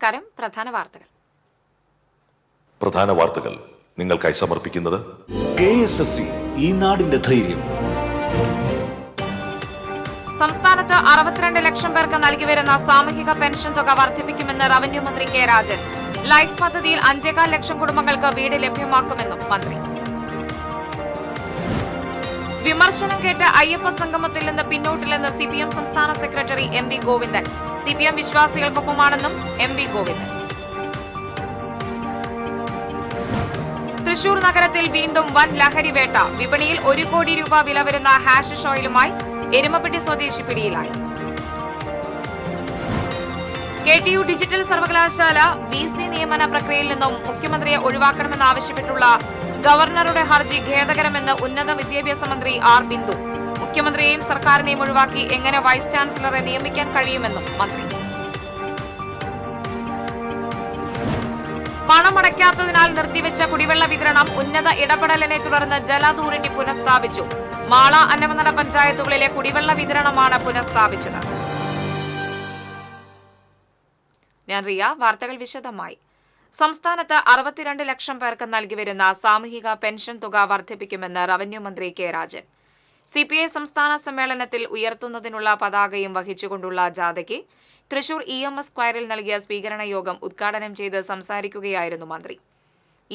നമസ്കാരം. പ്രധാന വാർത്തകൾ നിങ്ങൾക്കായി സമർപ്പിക്കുന്നത് KSFE, ഈ നാടിന്റെ ധൈര്യം. സംസ്ഥാനത്ത് 62 ലക്ഷം പേർക്ക് നൽകിവരുന്ന സാമൂഹിക പെൻഷൻ തുക വർദ്ധിപ്പിക്കുമെന്ന് റവന്യൂ മന്ത്രി കെ രാജൻ. ലൈഫ് പദ്ധതിയിൽ 5.25 ലക്ഷം കുടുംബങ്ങൾക്ക് വീട് ലഭ്യമാക്കുമെന്നും മന്ത്രി. വിമർശനം കേട്ട് അയ്യപ്പ സംഗമത്തിൽ നിന്ന് പിന്നോട്ടില്ലെന്ന് CPM സംസ്ഥാന secretary MV Govindan. CPM വിശ്വാസികൾക്കൊപ്പമാണെന്നും MV Govindan. Thrissur നഗരത്തിൽ വീണ്ടും വൻ ലഹരിവേട്ട. വിപണിയിൽ 1 കോടി രൂപ വില വരുന്ന ഹാഷിഷ് ഓയിലുമായി എരുമപ്പെട്ടി സ്വദേശി പിടിയിലായി. KTU ഡിജിറ്റൽ സർവകലാശാല VC നിയമന പ്രക്രിയയിൽ നിന്നും മുഖ്യമന്ത്രിയെ ഒഴിവാക്കണമെന്നാവശ്യപ്പെട്ടുള്ള ഗവർണറുടെ ഹർജി ഖേദകരമെന്ന് ഉന്നത വിദ്യാഭ്യാസ മന്ത്രി R ബിന്ദു. മുഖ്യമന്ത്രിയെയും സർക്കാരിനെയും ഒഴിവാക്കി എങ്ങനെ വൈസ് ചാൻസലറെ നിയമിക്കാൻ കഴിയുമെന്നും മന്ത്രി. പണമടയ്ക്കാത്തതിനാൽ നിർത്തിവെച്ച കുടിവെള്ള വിതരണം ഉന്നത ഇടപെടലിനെ തുടർന്ന് ജല അതോറിറ്റി പുനഃസ്ഥാപിച്ചു. മാള, അന്നമനട പഞ്ചായത്തുകളിലെ കുടിവെള്ള വിതരണമാണ് പുനഃസ്ഥാപിച്ചത്. ഞാൻ റിയ. വാർത്തകൾ വിശദമായി. സംസ്ഥാനത്ത് 62 ലക്ഷം പേർക്ക് നൽകിവരുന്ന സാമൂഹിക പെൻഷൻ തുക വർദ്ധിപ്പിക്കുമെന്ന് റവന്യൂ മന്ത്രി കെ രാജൻ. CPI സംസ്ഥാന സമ്മേളനത്തിൽ ഉയർത്തുന്നതിനുള്ള പതാകയും വഹിച്ചുകൊണ്ടുള്ള ജാഥയ്ക്ക് തൃശൂർ EMS സ്ക്വയറിൽ നൽകിയ സ്വീകരണ യോഗം ഉദ്ഘാടനം ചെയ്ത് സംസാരിക്കുകയായിരുന്നു മന്ത്രി.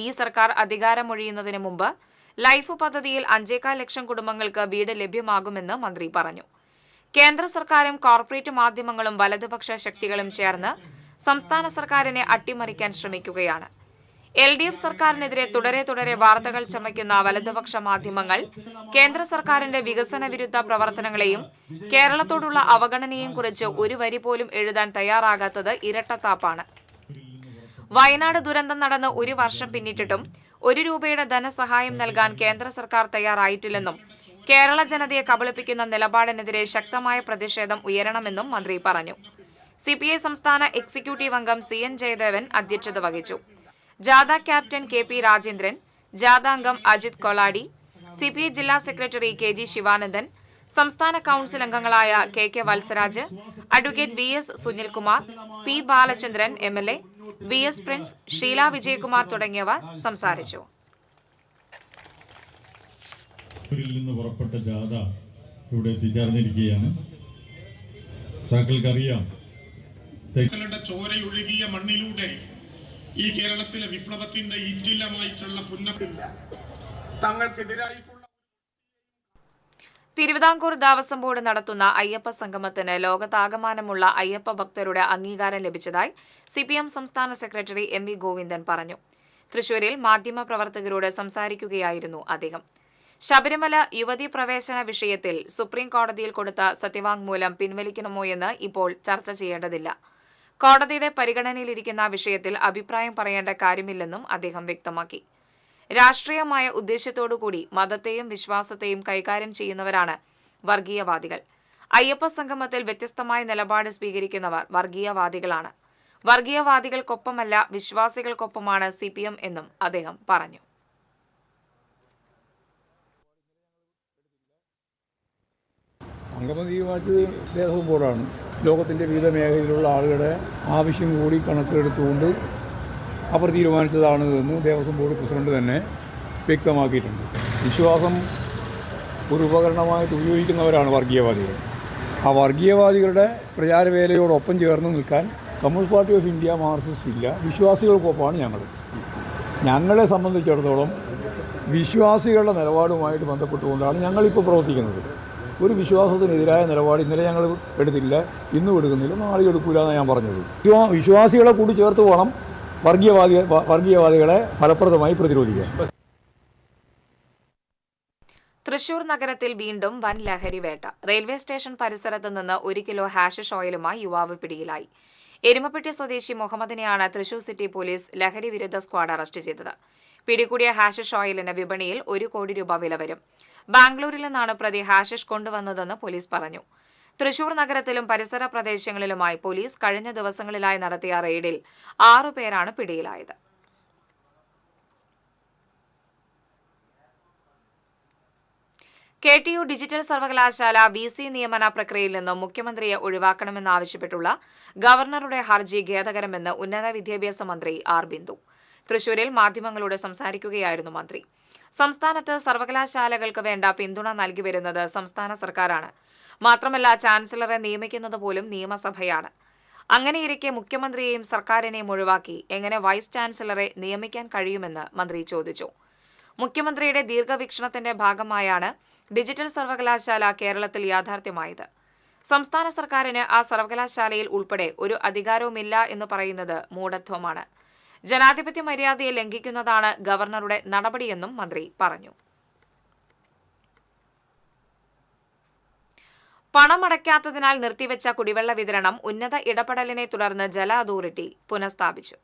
ഈ സർക്കാർ അധികാരമൊഴിയുന്നതിന് മുമ്പ് ലൈഫ് പദ്ധതിയിൽ 5.25 ലക്ഷം കുടുംബങ്ങൾക്ക് വീട് ലഭ്യമാകുമെന്ന് മന്ത്രി പറഞ്ഞു. കേന്ദ്ര സർക്കാരും കോർപ്പറേറ്റ് മാധ്യമങ്ങളും വലതുപക്ഷ ശക്തികളും ചേർന്ന് സംസ്ഥാന സർക്കാരിനെ അട്ടിമറിക്കാൻ ശ്രമിക്കുകയാണ്. LDF സർക്കാരിനെതിരെ തുടരെ വാർത്തകൾ ചമയ്ക്കുന്ന വലതുപക്ഷ മാധ്യമങ്ങൾ കേന്ദ്ര സർക്കാരിന്റെ വികസന വിരുദ്ധ പ്രവർത്തനങ്ങളെയും കേരളത്തോടുള്ള അവഗണനയെയും കുറിച്ച് ഒരു വരി പോലും എഴുതാൻ തയ്യാറാകാത്തത് ഇരട്ടത്താപ്പാണ്. വയനാട് ദുരന്തം നടന്ന് 1 വർഷം പിന്നിട്ടിട്ടും 1 രൂപയുടെ ധനസഹായം നൽകാൻ കേന്ദ്ര സർക്കാർ തയ്യാറായിട്ടില്ലെന്നും കേരള ജനതയെ കബളിപ്പിക്കുന്ന നിലപാടിനെതിരെ ശക്തമായ പ്രതിഷേധം ഉയരണമെന്നും മന്ത്രി പറഞ്ഞു. CPI സംസ്ഥാന എക്സിക്യൂട്ടീവ് അംഗം CN ജയദേവൻ അധ്യക്ഷത വഹിച്ചു. ജാഥ ക്യാപ്റ്റൻ KP രാജേന്ദ്രൻ, ജാഥാംഗം അജിത് കൊളാടി, CPI ജില്ലാ സെക്രട്ടറി KG ശിവാനന്ദൻ, സംസ്ഥാന കൌൺസിൽ അംഗങ്ങളായ KK Vatsaraj, advocate VS Sunilkumar, P Balachandran MLA, VS Prince, Sheela Vijayakumar തുടങ്ങിയവർ സംസാരിച്ചു. പുറപ്പെട്ട ജാഥ ഇവിടെ എത്തിച്ചേർന്നിരിക്കുകയാണ്. താങ്കൾക്കറിയാം, ചോരയൊഴുകിയ മണ്ണിലൂടെ ഈ കേരളത്തിലെ വിപ്ലവത്തിന്റെ ഈറ്റില്ലമായിട്ടുള്ള പുന്നപ്പില്ല തങ്ങൾക്കെതിരായിട്ടുള്ള തിരുവിതാംകൂർ ദേവസ്വം ബോർഡ് നടത്തുന്ന അയ്യപ്പ സംഗമത്തിന് ലോകത്താകമാനമുള്ള അയ്യപ്പ ഭക്തരുടെ അംഗീകാരം ലഭിച്ചതായി CPM സംസ്ഥാന സെക്രട്ടറി MV ഗോവിന്ദൻ പറഞ്ഞു. തൃശൂരിൽ മാധ്യമപ്രവർത്തകരോട് സംസാരിക്കുകയായിരുന്നു അദ്ദേഹം. ശബരിമല യുവതീ പ്രവേശന വിഷയത്തിൽ സുപ്രീം കോടതിയിൽ കൊടുത്ത സത്യവാങ്മൂലം പിൻവലിക്കണമോയെന്ന് ഇപ്പോൾ ചർച്ച ചെയ്യേണ്ടതില്ല. കോടതിയുടെ പരിഗണനയിലിരിക്കുന്ന വിഷയത്തിൽ അഭിപ്രായം പറയേണ്ട കാര്യമില്ലെന്നും അദ്ദേഹം വ്യക്തമാക്കി. രാഷ്ട്രീയമായ ഉദ്ദേശ്യത്തോടുകൂടി മതത്തെയും വിശ്വാസത്തെയും കൈകാര്യം ചെയ്യുന്നവരാണ് വർഗീയവാദികൾ. അയ്യപ്പ സംഗമത്തിൽ വ്യത്യസ്തമായ നിലപാട് സ്വീകരിക്കുന്നവർ വർഗീയവാദികളാണ്. വർഗീയവാദികൾക്കൊപ്പമല്ല, വിശ്വാസികൾക്കൊപ്പമാണ് CPM എന്നും അദ്ദേഹം പറഞ്ഞു. സംഗമം തീരുമാനിച്ചത് ദേവസ്വം ബോർഡാണ്. ലോകത്തിൻ്റെ വിവിധ മേഖലയിലുള്ള ആളുകളുടെ ആവശ്യം കൂടി കണക്കിലെടുത്തുകൊണ്ട് അവർ തീരുമാനിച്ചതാണ് എന്ന് ദേവസ്വം ബോർഡ് പ്രസിഡന്റ് തന്നെ വ്യക്തമാക്കിയിട്ടുണ്ട്. വിശ്വാസം ഒരു ഉപകരണമായിട്ട് ഉപയോഗിക്കുന്നവരാണ് വർഗീയവാദികൾ. ആ വർഗീയവാദികളുടെ പ്രചാരവേലയോടൊപ്പം ചേർന്ന് നിൽക്കാൻ communist party of India, Marxist ഇല്ല. വിശ്വാസികൾക്കൊപ്പമാണ് ഞങ്ങളെ സംബന്ധിച്ചിടത്തോളം വിശ്വാസികളുടെ നിലപാടുമായിട്ട് ബന്ധപ്പെട്ടുകൊണ്ടാണ് ഞങ്ങളിപ്പോൾ പ്രവർത്തിക്കുന്നത്. ഒരു വിശ്വാസത്തിനെതിരായ നിലപാട് ഇന്നലെ ഞങ്ങൾ എടുത്തില്ല, ഇന്നും എടുക്കുന്നില്ല, നാളെ എടുക്കില്ല എന്നാണ് ഞാൻ പറഞ്ഞത്. വിശ്വാസികളെ കൂടി ചേർത്ത് വേണം വർഗീയവാദികളെ ഫലപ്രദമായി പ്രതിരോധിക്കാൻ. തൃശൂർ നഗരത്തിൽ വീണ്ടും വൻ ലഹരിവേട്ട. റെയിൽവേ സ്റ്റേഷൻ പരിസരത്ത് നിന്ന് 1 കിലോ ഹാഷിഷ് ഓയിലുമായി യുവാവ് പിടിയിലായി. എരുമപ്പെട്ടി സ്വദേശി മുഹമ്മദിനെയാണ് തൃശൂർ സിറ്റി പോലീസ് ലഹരി വിരുദ്ധ സ്ക്വാഡ് അറസ്റ്റ് ചെയ്തത്. പിടികൂടിയ ഹാഷിഷ് ഓയിലിന് വിപണിയിൽ 1 കോടി രൂപ വില വരും. ബാംഗ്ലൂരിൽ നിന്നാണ് പ്രതി ഹാഷിഷ് കൊണ്ടുവന്നതെന്ന് പോലീസ് പറഞ്ഞു. തൃശൂർ നഗരത്തിലും പരിസര പ്രദേശങ്ങളിലുമായി പോലീസ് കഴിഞ്ഞ ദിവസങ്ങളിലായി നടത്തിയ റെയ്ഡിൽ 6 പേരാണ് പിടിയിലായത്. KTU ഡിജിറ്റൽ സർവകലാശാല VC നിയമന പ്രക്രിയയിൽ നിന്നും മുഖ്യമന്ത്രിയെ ഒഴിവാക്കണമെന്നാവശ്യപ്പെട്ടുള്ള ഗവർണറുടെ ഹർജി ഖേദകരമെന്ന് ഉന്നത വിദ്യാഭ്യാസ മന്ത്രി ആർ ബിന്ദു. തൃശൂരിൽ മാധ്യമങ്ങളോട് സംസാരിക്കുകയായിരുന്നു മന്ത്രി. സംസ്ഥാനത്ത് സർവകലാശാലകൾക്ക് വേണ്ട പിന്തുണ നൽകി വരുന്നത് സംസ്ഥാന സർക്കാരാണ്. മാത്രമല്ല, ചാൻസലറെ നിയമിക്കുന്നത് പോലും നിയമസഭയാണ്. അങ്ങനെയിരിക്കെ മുഖ്യമന്ത്രിയെയും സർക്കാരിനെയും ഒഴിവാക്കി എങ്ങനെ വൈസ് ചാൻസലറെ നിയമിക്കാൻ കഴിയുമെന്ന് മന്ത്രി ചോദിച്ചു. മുഖ്യമന്ത്രിയുടെ ദീർഘവീക്ഷണത്തിന്റെ ഭാഗമായാണ് ഡിജിറ്റൽ സർവകലാശാല കേരളത്തിൽ യാഥാർത്ഥ്യമായത്. സംസ്ഥാന സർക്കാരിന് ആ സർവകലാശാലയിൽ ഉൾപ്പെടെ ഒരു അധികാരവുമില്ല എന്ന് പറയുന്നത് മൂഢത്വമാണ്. ജനാധിപത്യ മര്യാദയെ ലംഘിക്കുന്നതാണ് ഗവർണറുടെ നടപടിയെന്നും മന്ത്രി പറഞ്ഞു. പണമടയ്ക്കാത്തതിനാൽ നിർത്തിവെച്ച കുടിവെള്ള വിതരണം ഉന്നത ഇടപെടലിനെ തുടർന്ന് ജല അതോറിറ്റി പുനഃസ്ഥാപിച്ചു.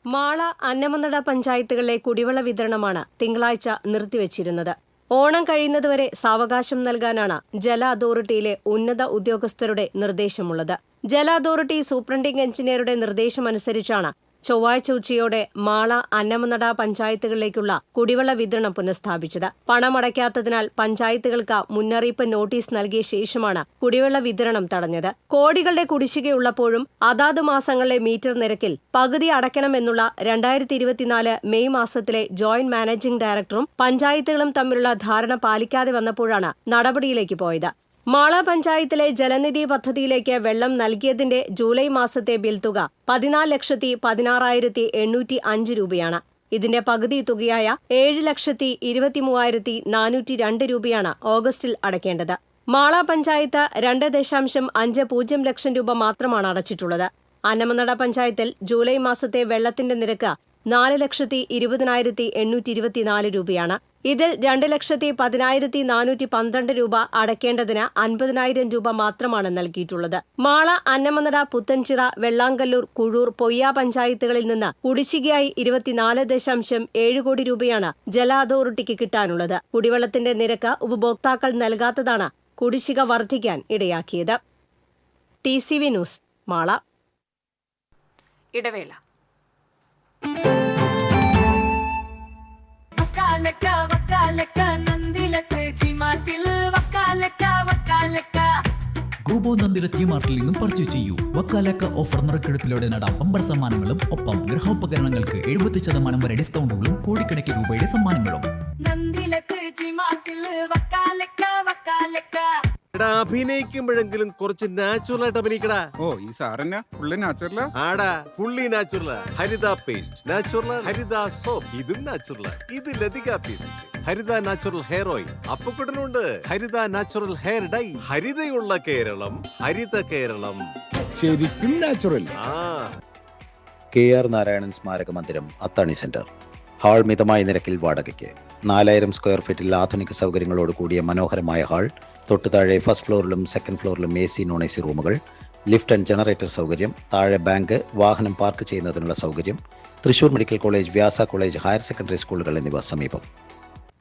മാള, അന്നമനട പഞ്ചായത്തുകളിലെ കുടിവെള്ള വിതരണമാണ് തിങ്കളാഴ്ച നിർത്തിവച്ചിരുന്നത്. ഓണം കഴിയുന്നതുവരെ സാവകാശം നൽകാനാണ് ജല അതോറിറ്റിയിലെ ഉന്നത ഉദ്യോഗസ്ഥരുടെ നിർദ്ദേശമുള്ളത്. ജല അതോറിറ്റി സൂപ്രണ്ടിംഗ് എഞ്ചിനീയറുടെ നിർദ്ദേശമനുസരിച്ചാണ് ചൊവ്വാഴ്ച ഉച്ചയോടെ മാള, അന്നമനട പഞ്ചായത്തുകളിലേക്കുള്ള കുടിവെള്ള വിതരണം പുനഃസ്ഥാപിച്ചത്. പണമടയ്ക്കാത്തതിനാൽ പഞ്ചായത്തുകൾക്ക് മുന്നറിയിപ്പ് നോട്ടീസ് നൽകിയ ശേഷമാണ് കുടിവെള്ള വിതരണം തടഞ്ഞത്. കോടികളുടെ കുടിശ്ശികയുള്ളപ്പോഴും അതാത് മാസങ്ങളിലെ മീറ്റർ നിരക്കിൽ പകുതി അടയ്ക്കണമെന്നുള്ള 2024 മെയ് മാസത്തിലെ ജോയിന്റ് മാനേജിംഗ് ഡയറക്ടറും പഞ്ചായത്തുകളും തമ്മിലുള്ള ധാരണ പാലിക്കാതെ വന്നപ്പോഴാണ് നടപടിയിലേക്ക് പോയത്. മാള പഞ്ചായത്തിലെ ജലനിധി പദ്ധതിയിലേക്ക് വെള്ളം നൽകിയതിന്റെ ജൂലൈ മാസത്തെ ബിൽ തുക 14,16,805 രൂപയാണ്. ഇതിന്റെ പകുതി തുകയായ 7,23,402 രൂപയാണ് ഓഗസ്റ്റിൽ അടയ്ക്കേണ്ടത്. മാള പഞ്ചായത്ത് 2.50 ലക്ഷം രൂപ മാത്രമാണ് അടച്ചിട്ടുള്ളത്. അന്നമനട പഞ്ചായത്തിൽ ജൂലൈ മാസത്തെ വെള്ളത്തിന്റെ നിരക്ക് 4,20,824 രൂപയാണ്. ഇതിൽ 2,10,412 രൂപ അടയ്ക്കേണ്ടതിന് 50,000 രൂപ മാത്രമാണ് നൽകിയിട്ടുള്ളത്. മാള, അന്നമനട, പുത്തൻചിറ, വെള്ളാങ്കല്ലൂർ, കുഴൂർ, പൊയ്യ പഞ്ചായത്തുകളിൽ നിന്ന് കുടിശ്ശികയായി 24.7 കോടി രൂപയാണ് ജല അതോറിറ്റിക്ക് കിട്ടാനുള്ളത്. കുടിവെള്ളത്തിന്റെ നിരക്ക് ഉപഭോക്താക്കൾ നൽകാത്തതാണ് കുടിശ്ശിക വർദ്ധിക്കാൻ ഇടയാക്കിയത്. TCV news, Mala. ഇടവേള. ഗോബോ നന്ദിരത്തി മാർട്ടിൽ നിന്നും പർച്ചേസ് ചെയ്യൂ. വക്കാലക്ക ഓഫർ നറുക്കെടുപ്പിലൂടെ നേടാം ബമ്പർ സമ്മാനങ്ങളും ഒപ്പം ഗൃഹോപകരണങ്ങൾക്ക് 70% വരെ ഡിസ്കൗണ്ടുകളും കോടിക്കണക്കിന് രൂപയുടെ സമ്മാനങ്ങളും. അഭിനയിക്കുമ്പോഴെങ്കിലും കുറച്ച് നാച്ചുറൽ ആയിട്ട് അഭിനയിക്കടാ. ഓ, ഈ സാറന്നെ ഫുള്ളി നാച്ചുറലാ? ആടാ, ഫുള്ളി നാച്ചുറലാ. ഹരിത പേസ്റ്റ് നാച്ചുറൽ, ഹരിത സോപ്പ് ഇതും നാച്ചുറൽ, ഇത് ലതിക പേസ്റ്റ്, ഹരിത നാച്ചുറൽ ഹെയർ ഓയിൽ, അപ്പക്കുട്ടനുണ്ട് ഹരിത natural hair dye. ഹരിതയുള്ള Keralam, Haritha Keralam, ശരിക്കും നാച്ചുറൽ. KR നാരായണൻ സ്മാരക മന്ദിരം, അത്താണി സെന്റർ. ഹാൾ മിതമായ നിരക്കിൽ വാടകയ്ക്ക്. 4000 സ്ക്വയർ ഫീറ്റിൽ ആധുനിക സൗകര്യങ്ങളോട് കൂടിയ മനോഹരമായ ഹാൾ. തൊട്ടുതാഴെ ഫസ്റ്റ് ഫ്ലോറിലും സെക്കൻഡ് ഫ്ലോറിലും AC, non-AC റൂമുകൾ, ലിഫ്റ്റ് ആൻഡ് ജനറേറ്റർ സൗകര്യം, താഴെ ബാങ്ക്, വാഹനം പാർക്ക് ചെയ്യുന്നതിനുള്ള സൗകര്യം. തൃശൂർ മെഡിക്കൽ കോളേജ്, വ്യാസ കോളേജ്, ഹയർ സെക്കൻഡറി സ്കൂളുകൾ എന്നിവ സമീപം.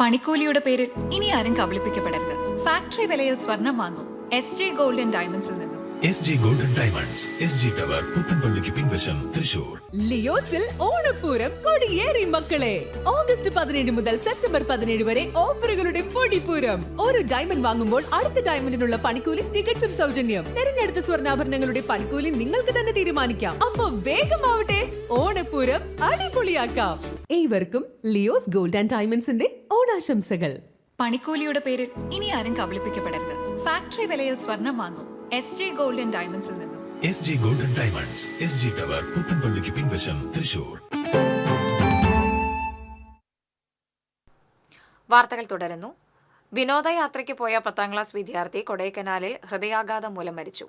പണിക്കൂലിയുടെ പേരിൽ ഇനി ആരും കബളിപ്പിക്കപ്പെടരുത്. ഫാക്ടറി വിലയിൽ സ്വർണം വാങ്ങും SJ ഗോൾഡ് & ഡയമണ്ട്സിൽ നിന്നും. SJ Gold & Diamonds, SG tower, പുത്തൻപള്ളിക്ക് പിൻവശം, തൃശൂർ. ലിയോസിൽ ഓണപ്പൂരം കൊടിയേറി മക്കളെ. ഓഗസ്റ്റ് 17 മുതൽ സെപ്റ്റംബർ 17 വരെ ഓഫറുകളുടെ പൊടിപ്പൂരം. ഒരു ഡയമണ്ട് വാങ്ങുമ്പോൾ അടുത്ത ഡയമണ്ടിനുള്ള പണിക്കൂലി തികച്ചും സൗജന്യം. തിരഞ്ഞെടുത്ത സ്വർണ്ണാഭരണങ്ങളുടെ പണിക്കൂലി നിങ്ങൾക്ക് തന്നെ തീരുമാനിക്കാം. അപ്പൊ വേഗമാവട്ടെ, ഓണപ്പൂരം അടിപൊളിയാക്കാം. ഏവർക്കും ലിയോസ് ഗോൾഡ് & ഡയമണ്ട്സിന്റെ ഓണാശംസകൾ. പണിക്കൂലിയുടെ പേരിൽ ഇനി ആരും കബളിപ്പിക്കപ്പെടരുത്. ഫാക്ടറി വിലയിൽ സ്വർണം വാങ്ങും SJ ഗോൾഡ് & ഡയമണ്ട്സിൽ നിന്നും. SJ Gold & Diamonds, SG tower, പുത്തൻപള്ളിക്ക് പിൻവശം, തൃശൂർ. വാർത്തകൾ തുടരുന്നു. വിനോദയാത്രയ്ക്ക് പോയ 10ാം ക്ലാസ് വിദ്യാർത്ഥി കൊടൈക്കനാലിൽ ഹൃദയാഘാതം മൂലം മരിച്ചു.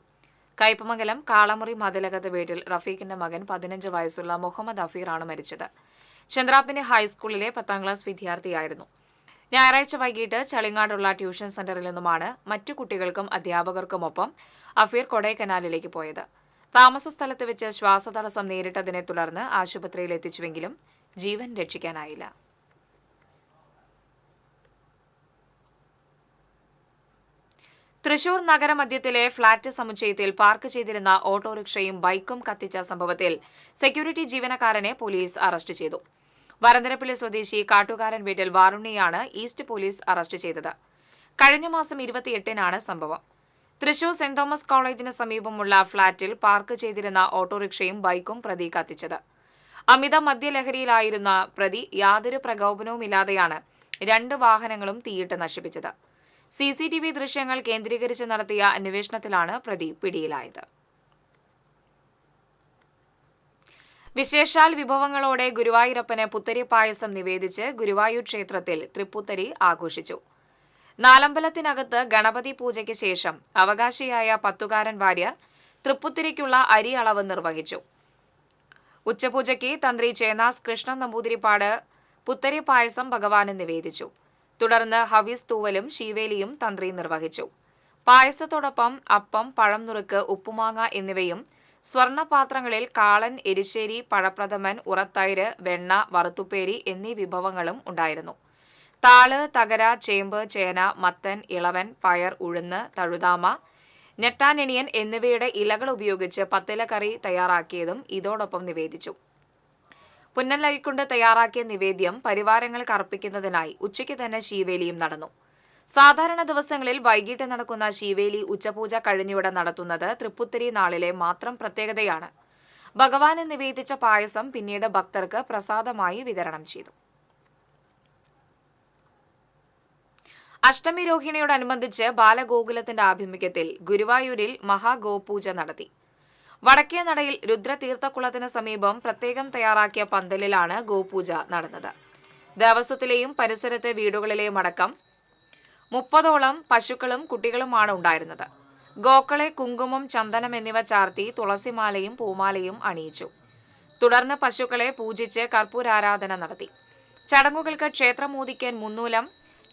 കയ്പമംഗലം കാളമുറി മതിലകത്ത് വീട്ടിൽ റഫീഖിന്റെ മകൻ 15 വയസ്സുള്ള മുഹമ്മദ് അഫീറാണ് മരിച്ചത്. ചന്ദ്രാപ്പിനി ഹൈസ്കൂളിലെ 10ാം ക്ലാസ് വിദ്യാർത്ഥിയായിരുന്നു. ഞായറാഴ്ച വൈകിട്ട് ചളിങ്ങാടുള്ള ട്യൂഷൻ സെന്ററിൽ നിന്നുമാണ് മറ്റു കുട്ടികൾക്കും അധ്യാപകർക്കുമൊപ്പം അഫീർ കൊടൈക്കനാലിലേക്ക് പോയത്. താമസ സ്ഥലത്ത് വെച്ച് ശ്വാസതടസ്സം നേരിട്ടതിനെ തുടർന്ന് ആശുപത്രിയിൽ എത്തിച്ചുവെങ്കിലും ജീവൻ രക്ഷിക്കാനായില്ല. തൃശൂർ നഗരമധ്യത്തിലെ ഫ്ളാറ്റ് സമുച്ചയത്തിൽ പാർക്ക് ചെയ്തിരുന്ന ഓട്ടോറിക്ഷയും ബൈക്കും കത്തിച്ച സംഭവത്തിൽ സെക്യൂരിറ്റി ജീവനക്കാരനെ പോലീസ് അറസ്റ്റ് ചെയ്തു. വരന്തരപ്പള്ളി സ്വദേശി കാട്ടുകാരൻ വീട്ടിൽ വാറുണ്ണിയാണ് ഈസ്റ്റ് പോലീസ് അറസ്റ്റ് ചെയ്തത്. കഴിഞ്ഞ മാസം 28-നാണ് സംഭവം. തൃശൂർ സെന്റ് തോമസ് കോളേജിന് സമീപമുള്ള ഫ്ളാറ്റിൽ പാർക്ക് ചെയ്തിരുന്ന ഓട്ടോറിക്ഷയും ബൈക്കും പ്രതി കത്തിച്ചത്. അമിത മദ്യലഹരിയിലായിരുന്ന പ്രതി യാതൊരു പ്രകോപനവുമില്ലാതെയാണ് 2 വാഹനങ്ങളും തീയിട്ട് നശിപ്പിച്ചത്. CCTV ദൃശ്യങ്ങൾ കേന്ദ്രീകരിച്ച് നടത്തിയ അന്വേഷണത്തിലാണ് പ്രതി പിടിയിലായത്. വിശേഷാൽ വിഭവങ്ങളോടെ ഗുരുവായൂരപ്പന് പുത്തരി പായസം നിവേദിച്ച് ഗുരുവായൂർ ക്ഷേത്രത്തിൽ തൃപ്പുത്തരി ആഘോഷിച്ചു. നാലമ്പലത്തിനകത്ത് ഗണപതി പൂജയ്ക്ക് ശേഷം അവകാശിയായ പത്തുകാരൻ വാര്യർ തൃപ്പുത്തിരിക്കുള്ള അരി അളവ് നിർവഹിച്ചു. ഉച്ചപൂജയ്ക്ക് തന്ത്രി ചേനാസ് കൃഷ്ണൻ നമ്പൂതിരിപ്പാട് പുത്തരി പായസം ഭഗവാന് നിവേദിച്ചു. തുടർന്ന് ഹവിസ് തൂവലും ശീവേലിയും തന്ത്രി നിർവഹിച്ചു. പായസത്തോടൊപ്പം അപ്പം, പഴം നുറുക്ക്, ഉപ്പുമാങ്ങ എന്നിവയും സ്വർണ്ണപാത്രങ്ങളിൽ കാളൻ, എരിശ്ശേരി, പഴപ്രഥമൻ, ഉറത്തൈര്, വെണ്ണ, വറുത്തുപ്പേരി എന്നീ വിഭവങ്ങളും ഉണ്ടായിരുന്നു. താള്, തകര, ചേമ്പ്, ചേന, മത്തൻ, ഇളവൻ, പയർ, ഉഴുന്ന്, തഴുതാമ, ഞെട്ടാനെണിയൻ എന്നിവയുടെ ഇലകൾ ഉപയോഗിച്ച് പത്തില കറി തയ്യാറാക്കിയതും ഇതോടൊപ്പം നിവേദിച്ചു. പുന്നല്ലരിക്കൊണ്ട് തയ്യാറാക്കിയ നിവേദ്യം പരിവാരങ്ങൾക്ക് അർപ്പിക്കുന്നതിനായി ഉച്ചയ്ക്ക് തന്നെ ശീവേലിയും നടന്നു. സാധാരണ ദിവസങ്ങളിൽ വൈകിട്ട് നടക്കുന്ന ശീവേലി ഉച്ചപൂജ കഴിഞ്ഞുവിടെ നടത്തുന്നത് തൃപ്പുത്തരി നാളിലെ മാത്രം പ്രത്യേകതയാണ്. ഭഗവാന് നിവേദിച്ച പായസം പിന്നീട് ഭക്തർക്ക് പ്രസാദമായി വിതരണം ചെയ്തു. അഷ്ടമി രോഹിണിയോടനുബന്ധിച്ച് ബാലഗോകുലത്തിന്റെ ആഭിമുഖ്യത്തിൽ ഗുരുവായൂരിൽ മഹാഗോപൂജ നടത്തി. വടക്കേ നടയിൽ രുദ്രതീർത്ഥക്കുളത്തിന് സമീപം പ്രത്യേകം തയ്യാറാക്കിയ പന്തലിലാണ് ഗോപൂജ നടന്നത്. ദേവസ്വത്തിലെയും പരിസരത്തെ വീടുകളിലെയും അടക്കം 30ഓളം പശുക്കളും കുട്ടികളുമാണ് ഉണ്ടായിരുന്നത്. ഗോക്കളെ കുങ്കുമം, ചന്ദനം എന്നിവ ചാർത്തി തുളസിമാലയും പൂമാലയും അണിയിച്ചു. തുടർന്ന് പശുക്കളെ പൂജിച്ച് കർപ്പൂരാരാധന നടത്തി. ചടങ്ങുകൾക്ക് ക്ഷേത്രമോദിക്കൻ മുന്നൂലം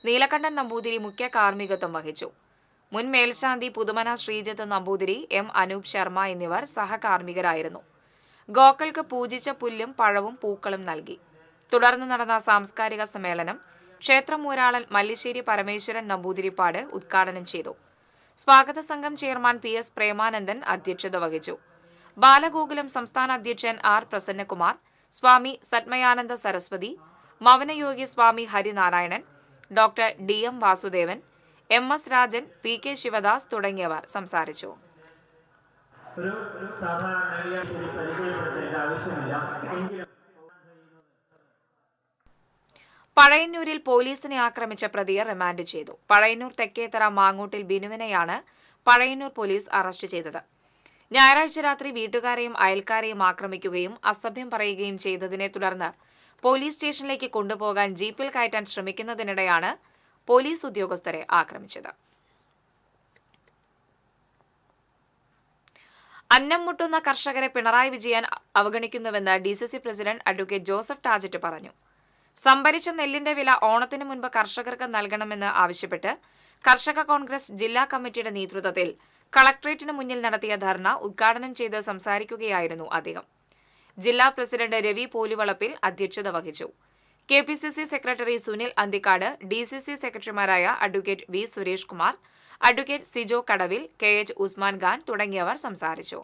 നീലകണ്ഠൻ നമ്പൂതിരി മുഖ്യ കാർമ്മികത്വം വഹിച്ചു. മുൻ മേൽശാന്തി പുതുമന ശ്രീജിത്ത് നമ്പൂതിരി, M. അനൂപ് ശർമ്മ എന്നിവർ സഹകാർമ്മികരായിരുന്നു. ഗോക്കൾക്ക് പൂജിച്ച പുല്ലും പഴവും പൂക്കളും നൽകി. തുടർന്ന് നടന്ന സാംസ്കാരിക സമ്മേളനം ക്ഷേത്രമൂരാളൻ മല്ലിശ്ശേരി പരമേശ്വരൻ നമ്പൂതിരിപ്പാട് ഉദ്ഘാടനം ചെയ്തു. സ്വാഗത സംഘം ചെയർമാൻ PS പ്രേമാനന്ദൻ അധ്യക്ഷത വഹിച്ചു. ബാലഗോകുലം സംസ്ഥാന അധ്യക്ഷൻ R. പ്രസന്നകുമാർ, സ്വാമി സത്മയാനന്ദ സരസ്വതി, മവനയോഗി Swami Harinarayanan, doctor DM Vasudevan, MS Rajan, PK Sivadas തുടങ്ങിയവർ സംസാരിച്ചു. പഴയന്നൂരിൽ പോലീസിനെ ആക്രമിച്ച പ്രതിയെ റിമാൻഡ് ചെയ്തു. പഴയന്നൂർ തെക്കേത്തറ മാങ്ങോട്ടിൽ ബിനുവിനെയാണ് പഴയന്നൂർ പോലീസ് അറസ്റ്റ് ചെയ്തത്. ഞായറാഴ്ച രാത്രി വീട്ടുകാരെയും അയൽക്കാരെയും ആക്രമിക്കുകയും അസഭ്യം പറയുകയും ചെയ്തതിനെ തുടർന്ന് പോലീസ് സ്റ്റേഷനിലേക്ക് കൊണ്ടുപോകാൻ ജീപ്പിൽ കയറ്റാൻ ശ്രമിക്കുന്നതിനിടെയാണ് പോലീസ് ഉദ്യോഗസ്ഥരെ ആക്രമിച്ചത്. അന്നം മുട്ടുന്ന കർഷകരെ പിണറായി വിജയൻ അവഗണിക്കുന്നുവെന്ന് DCC president advocate Joseph Tajet പറഞ്ഞു. സംഭരിച്ച നെല്ലിന്റെ വില ഓണത്തിന് മുൻപ് കർഷകർക്ക് നൽകണമെന്ന് ആവശ്യപ്പെട്ട് കർഷക കോൺഗ്രസ് ജില്ലാ കമ്മിറ്റിയുടെ നേതൃത്വത്തിൽ കളക്ടറേറ്റിന് മുന്നിൽ നടത്തിയ ധർണ ഉദ്ഘാടനം ചെയ്ത് സംസാരിക്കുകയായിരുന്നു അദ്ദേഹം. ജില്ലാ പ്രസിഡന്റ് രവി പോലുവളപ്പിൽ അധ്യക്ഷത വഹിച്ചു. KPCC secretary Sunil Anthikad, DCC സെക്രട്ടറിമാരായ advocate V. Suresh Kumar, advocate Sijo കടവിൽ, KH ഉസ്മാൻ ഖാൻ തുടങ്ങിയവർ സംസാരിച്ചു.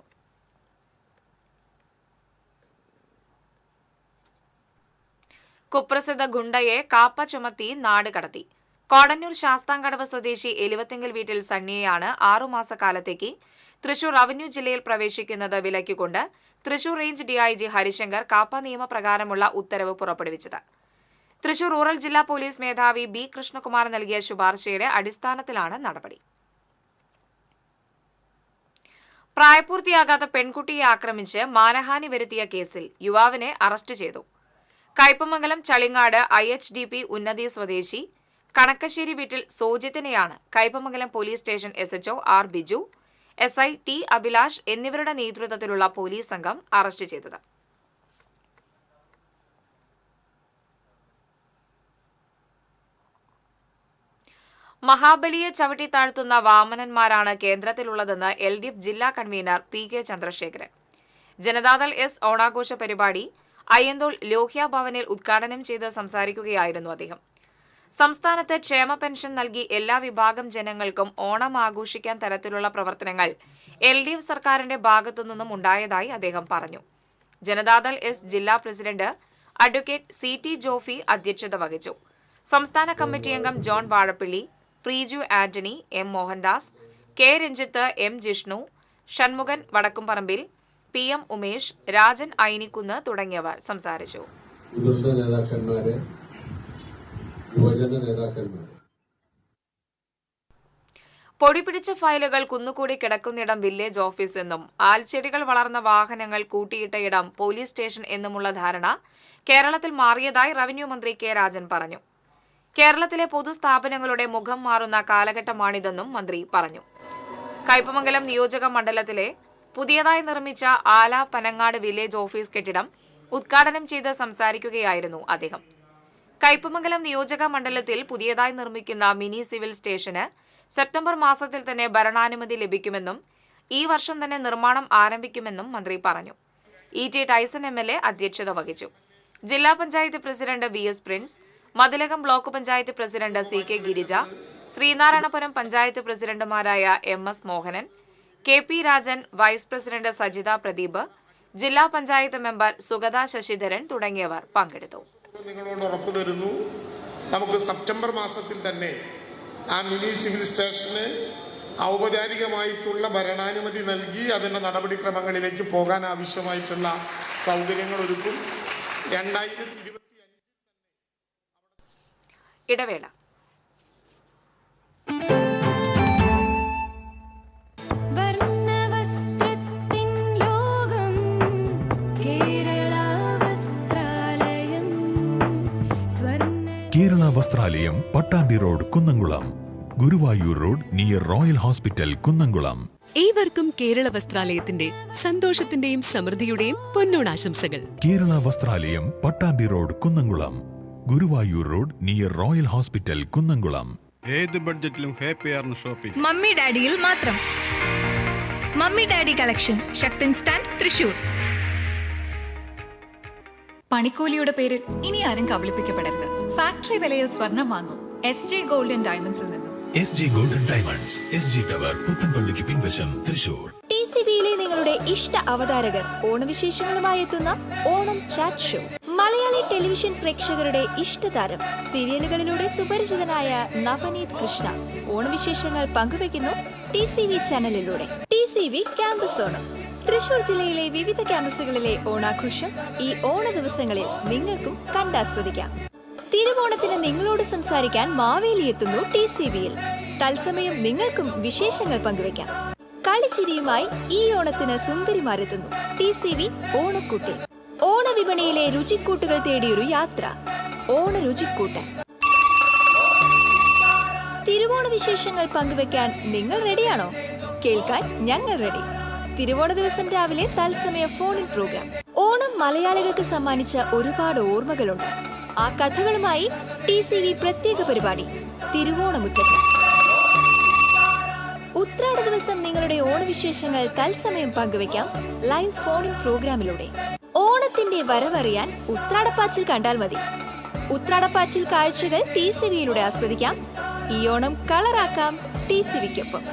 കുപ്രസിദ്ധ ഗുണ്ടയെ കാപ്പ ചുമത്തി നാട് കടത്തി. കോടന്നൂർ ശാസ്താംകടവ് സ്വദേശി എലിവത്തിങ്കൽ വീട്ടിൽ സണ്ണിയെയാണ് 6 മാസക്കാലത്തേക്ക് തൃശൂർ റവന്യൂ ജില്ലയിൽ പ്രവേശിക്കുന്നത് വിലക്കിക്കൊണ്ട് തൃശൂർ റേഞ്ച് DIG ഹരിശങ്കർ കാപ്പ നിയമപ്രകാരമുള്ള ഉത്തരവ് പുറപ്പെടുവിച്ചത്. തൃശൂർ റൂറൽ ജില്ലാ പോലീസ് മേധാവി B. കൃഷ്ണകുമാർ നൽകിയ ശുപാർശയുടെ അടിസ്ഥാനത്തിലാണ് നടപടി. പ്രായപൂർത്തിയാകാത്ത പെൺകുട്ടിയെ ആക്രമിച്ച് മാനഹാനി വരുത്തിയ കേസിൽ യുവാവിനെ അറസ്റ്റ് ചെയ്തു. കയ്പമംഗലം ചളിങ്ങാട് IHDP ഉന്നതി സ്വദേശി കണക്കശ്ശേരി വീട്ടിൽ സോജിത്തിനെയാണ് Kaipamangalam police station SHO R. Biju, SI T. Abhilash എന്നിവരുടെ നേതൃത്വത്തിലുള്ള പോലീസ് സംഘം അറസ്റ്റ് ചെയ്തത്. മഹാബലിയെ ചവിട്ടിത്താഴ്ത്തുന്ന വാമനന്മാരാണ് കേന്ദ്രത്തിലുള്ളതെന്ന് LDF ജില്ലാ convener PK Chandrasekharan. Janata S ഓണാഘോഷ പരിപാടി അയ്യന്തോൾ ലോഹ്യ ഭവനിൽ ഉദ്ഘാടനം ചെയ്ത് സംസാരിക്കുകയായിരുന്നു അദ്ദേഹം. സംസ്ഥാനത്ത് ക്ഷേമ പെൻഷൻ നൽകി എല്ലാ വിഭാഗം ജനങ്ങൾക്കും ഓണം ആഘോഷിക്കാൻ തരത്തിലുള്ള പ്രവർത്തനങ്ങൾ LDF സർക്കാരിന്റെ ഭാഗത്തുനിന്നും ഉണ്ടായതായി അദ്ദേഹം പറഞ്ഞു. ജനതാദൾ S ജില്ലാ പ്രസിഡന്റ് അഡ്വക്കേറ്റ് CT ജോഫി അധ്യക്ഷത വഹിച്ചു. സംസ്ഥാന കമ്മിറ്റി അംഗം John Vazhappilly, Preeju Antony, M Mohandas, K Ranjith, M Jishnu, Shanmukhan Vadakkumparambil, PM Umesh, Rajan Ainikkunnu തുടങ്ങിയവർ സംസാരിച്ചു. പൊടിപിടിച്ച ഫയലുകൾ കുന്നുകൂടി കിടക്കുന്നിടം വില്ലേജ് ഓഫീസ് എന്നും ആൽച്ചെടികൾ വളർന്ന വാഹനങ്ങൾ കൂട്ടിയിട്ട ഇടം പോലീസ് സ്റ്റേഷൻ എന്നുമുള്ള ധാരണ കേരളത്തിൽ മാറിയതായി റവന്യൂ മന്ത്രി K രാജൻ പറഞ്ഞു. കേരളത്തിലെ പൊതുസ്ഥാപനങ്ങളുടെ മുഖം മാറുന്ന കാലഘട്ടമാണിതെന്നും മന്ത്രി പറഞ്ഞു. കയ്പമംഗലം നിയോജക മണ്ഡലത്തിലെ പുതിയതായി നിർമ്മിച്ച ആല പനങ്ങാട് വില്ലേജ് ഓഫീസ് കെട്ടിടം ഉദ്ഘാടനം ചെയ്ത് സംസാരിക്കുകയായിരുന്നു അദ്ദേഹം. കയ്പമംഗലം നിയോജക മണ്ഡലത്തിൽ പുതിയതായി നിർമ്മിക്കുന്ന മിനി സിവിൽ സ്റ്റേഷന് സെപ്റ്റംബർ മാസത്തിൽ തന്നെ ഭരണാനുമതി ലഭിക്കുമെന്നും ഈ വർഷം തന്നെ നിർമ്മാണം ആരംഭിക്കുമെന്നും മന്ത്രി പറഞ്ഞു. ET ടൈസൺ MLA അധ്യക്ഷത വഹിച്ചു. ജില്ലാ panchayat president VS Prince, Mathilakam block panchayat president CK Girija, Sreenarayanapuram panchayat പ്രസിഡന്റുമാരായ MS Mohanan, KP Rajan, vice president Sajitha Pradeep, ജില്ലാ പഞ്ചായത്ത് മെമ്പർ സുഗത ശശിധരൻ തുടങ്ങിയവർ പങ്കെടുത്തു. നിങ്ങളോട് ഉറപ്പു തരുന്നു, നമുക്ക് സെപ്റ്റംബർ മാസത്തിൽ തന്നെ ആ മിനി സിവിൽ സ്റ്റേഷന് ഔപചാരികമായിട്ടുള്ള ഭരണാനുമതി നൽകി അതിൻ്റെ നടപടിക്രമങ്ങളിലേക്ക് പോകാൻ ആവശ്യമായിട്ടുള്ള സൗകര്യങ്ങൾ ഒരുക്കും. 2025 ഇടവേള. Kerala Vasthralayam, Pattambi road, Kunnamkulam. Guruvayur road near Royal Hospital, Kunnamkulam. ഏവർക്കും കേരള വസ്ത്രാലയത്തിന്റെ സന്തോഷത്തിന്റെയും സമൃദ്ധിയുടെയും പൊന്നോണാശംസകൾ. Kerala Vasthralayam, Pattambi road, Kunnamkulam. Guruvayur road near Royal Hospital, Kunnamkulam. ഏത് ബഡ്ജറ്റിലും ഹാപ്പിയാണ് ഷോപ്പിംഗ്. മമ്മി ഡാഡിയിൽ മാത്രം. Mummy Daddy collection, Sakthan stand, Thrissur. പണിക്കൂലിയുടെ പേരിൽ ഇനി ആരും കബളിപ്പിക്കപ്പെടരുത്. ഫാക്ടറി വിലയിൽ സ്വർണം വാങ്ങും SJ ഗോൾഡൻ ഡയമണ്ട്സിൽ നിന്നും. SJ golden diamonds, SG tower, പുത്തൻപള്ളിക്ക് പിൻവശം, തൃശൂർ. TCBയിലെ നിങ്ങളുടെ ഇഷ്ട അവതാരകർ ഓണവിശേഷങ്ങളുമായി എത്തുന്ന Onam chat show. Malayali television പ്രേക്ഷകരുടെ ഇഷ്ടതാരം, സീരിയലുകളിലൂടെ സുപരിചിതനായ നവനീത് കൃഷ്ണ ഓണവിശേഷങ്ങൾ പങ്കുവയ്ക്കുന്നു TCB ചാനലിലൂടെ. TCB campus Onam. തൃശൂർ ജില്ലയിലെ വിവിധ ക്യാമ്പസുകളിലെ ഓണാഘോഷം ഈ ഓണ ദിവസങ്ങളിൽ നിങ്ങൾക്കും കണ്ടാസ്വദിക്കാം. തിരുവോണത്തിന് നിങ്ങളോട് സംസാരിക്കാൻ മാവേലി എത്തുന്നു TCBയിൽ. തത്സമയം നിങ്ങൾക്കും വിശേഷങ്ങൾ പങ്കുവയ്ക്കാം. കളിച്ചിരിയുമായി ഈ ഓണത്തിന് സുന്ദരിമാരെത്തുന്നു TCB ഓണക്കൂട്ടിൽ. ഓണവിപണിയിലെ രുചിക്കൂട്ടുകൾ തേടിയൊരു യാത്ര, ഓണ രുചിക്കൂട്ട്. തിരുവോണ വിശേഷങ്ങൾ പങ്കുവയ്ക്കാൻ നിങ്ങൾ റെഡിയാണോ? കേൾക്കാൻ ഞങ്ങൾ റെഡി. തിരുവോണ ദിവസം രാവിലെ തത്സമയ ഫോണിൻ പ്രോഗ്രാം. ഓണം മലയാളികൾക്ക് സമ്മാനിച്ച ഒരുപാട് ഓർമ്മകളുണ്ട്. ആ കഥകളുമായി TCB പ്രത്യേക പരിപാടി തിരുവോണമുറ്റത്ത്. ഉത്രാട ദിവസം നിങ്ങളുടെ ഓണവിശേഷങ്ങൾ തത്സമയം പങ്കുവയ്ക്കാം ലൈവ് ഫോണിൻ പ്രോഗ്രാമിലൂടെ. ഓണത്തിന്റെ വരവറിയാൻ ഉത്രാടപ്പാച്ചിൽ കണ്ടാൽ മതി. ഉത്രാടപ്പാച്ചിൽ കാഴ്ചകൾ TCBയിലൂടെ ആസ്വദിക്കാം. ഈ ഓണം കളറാക്കാം TCBക്കൊപ്പം.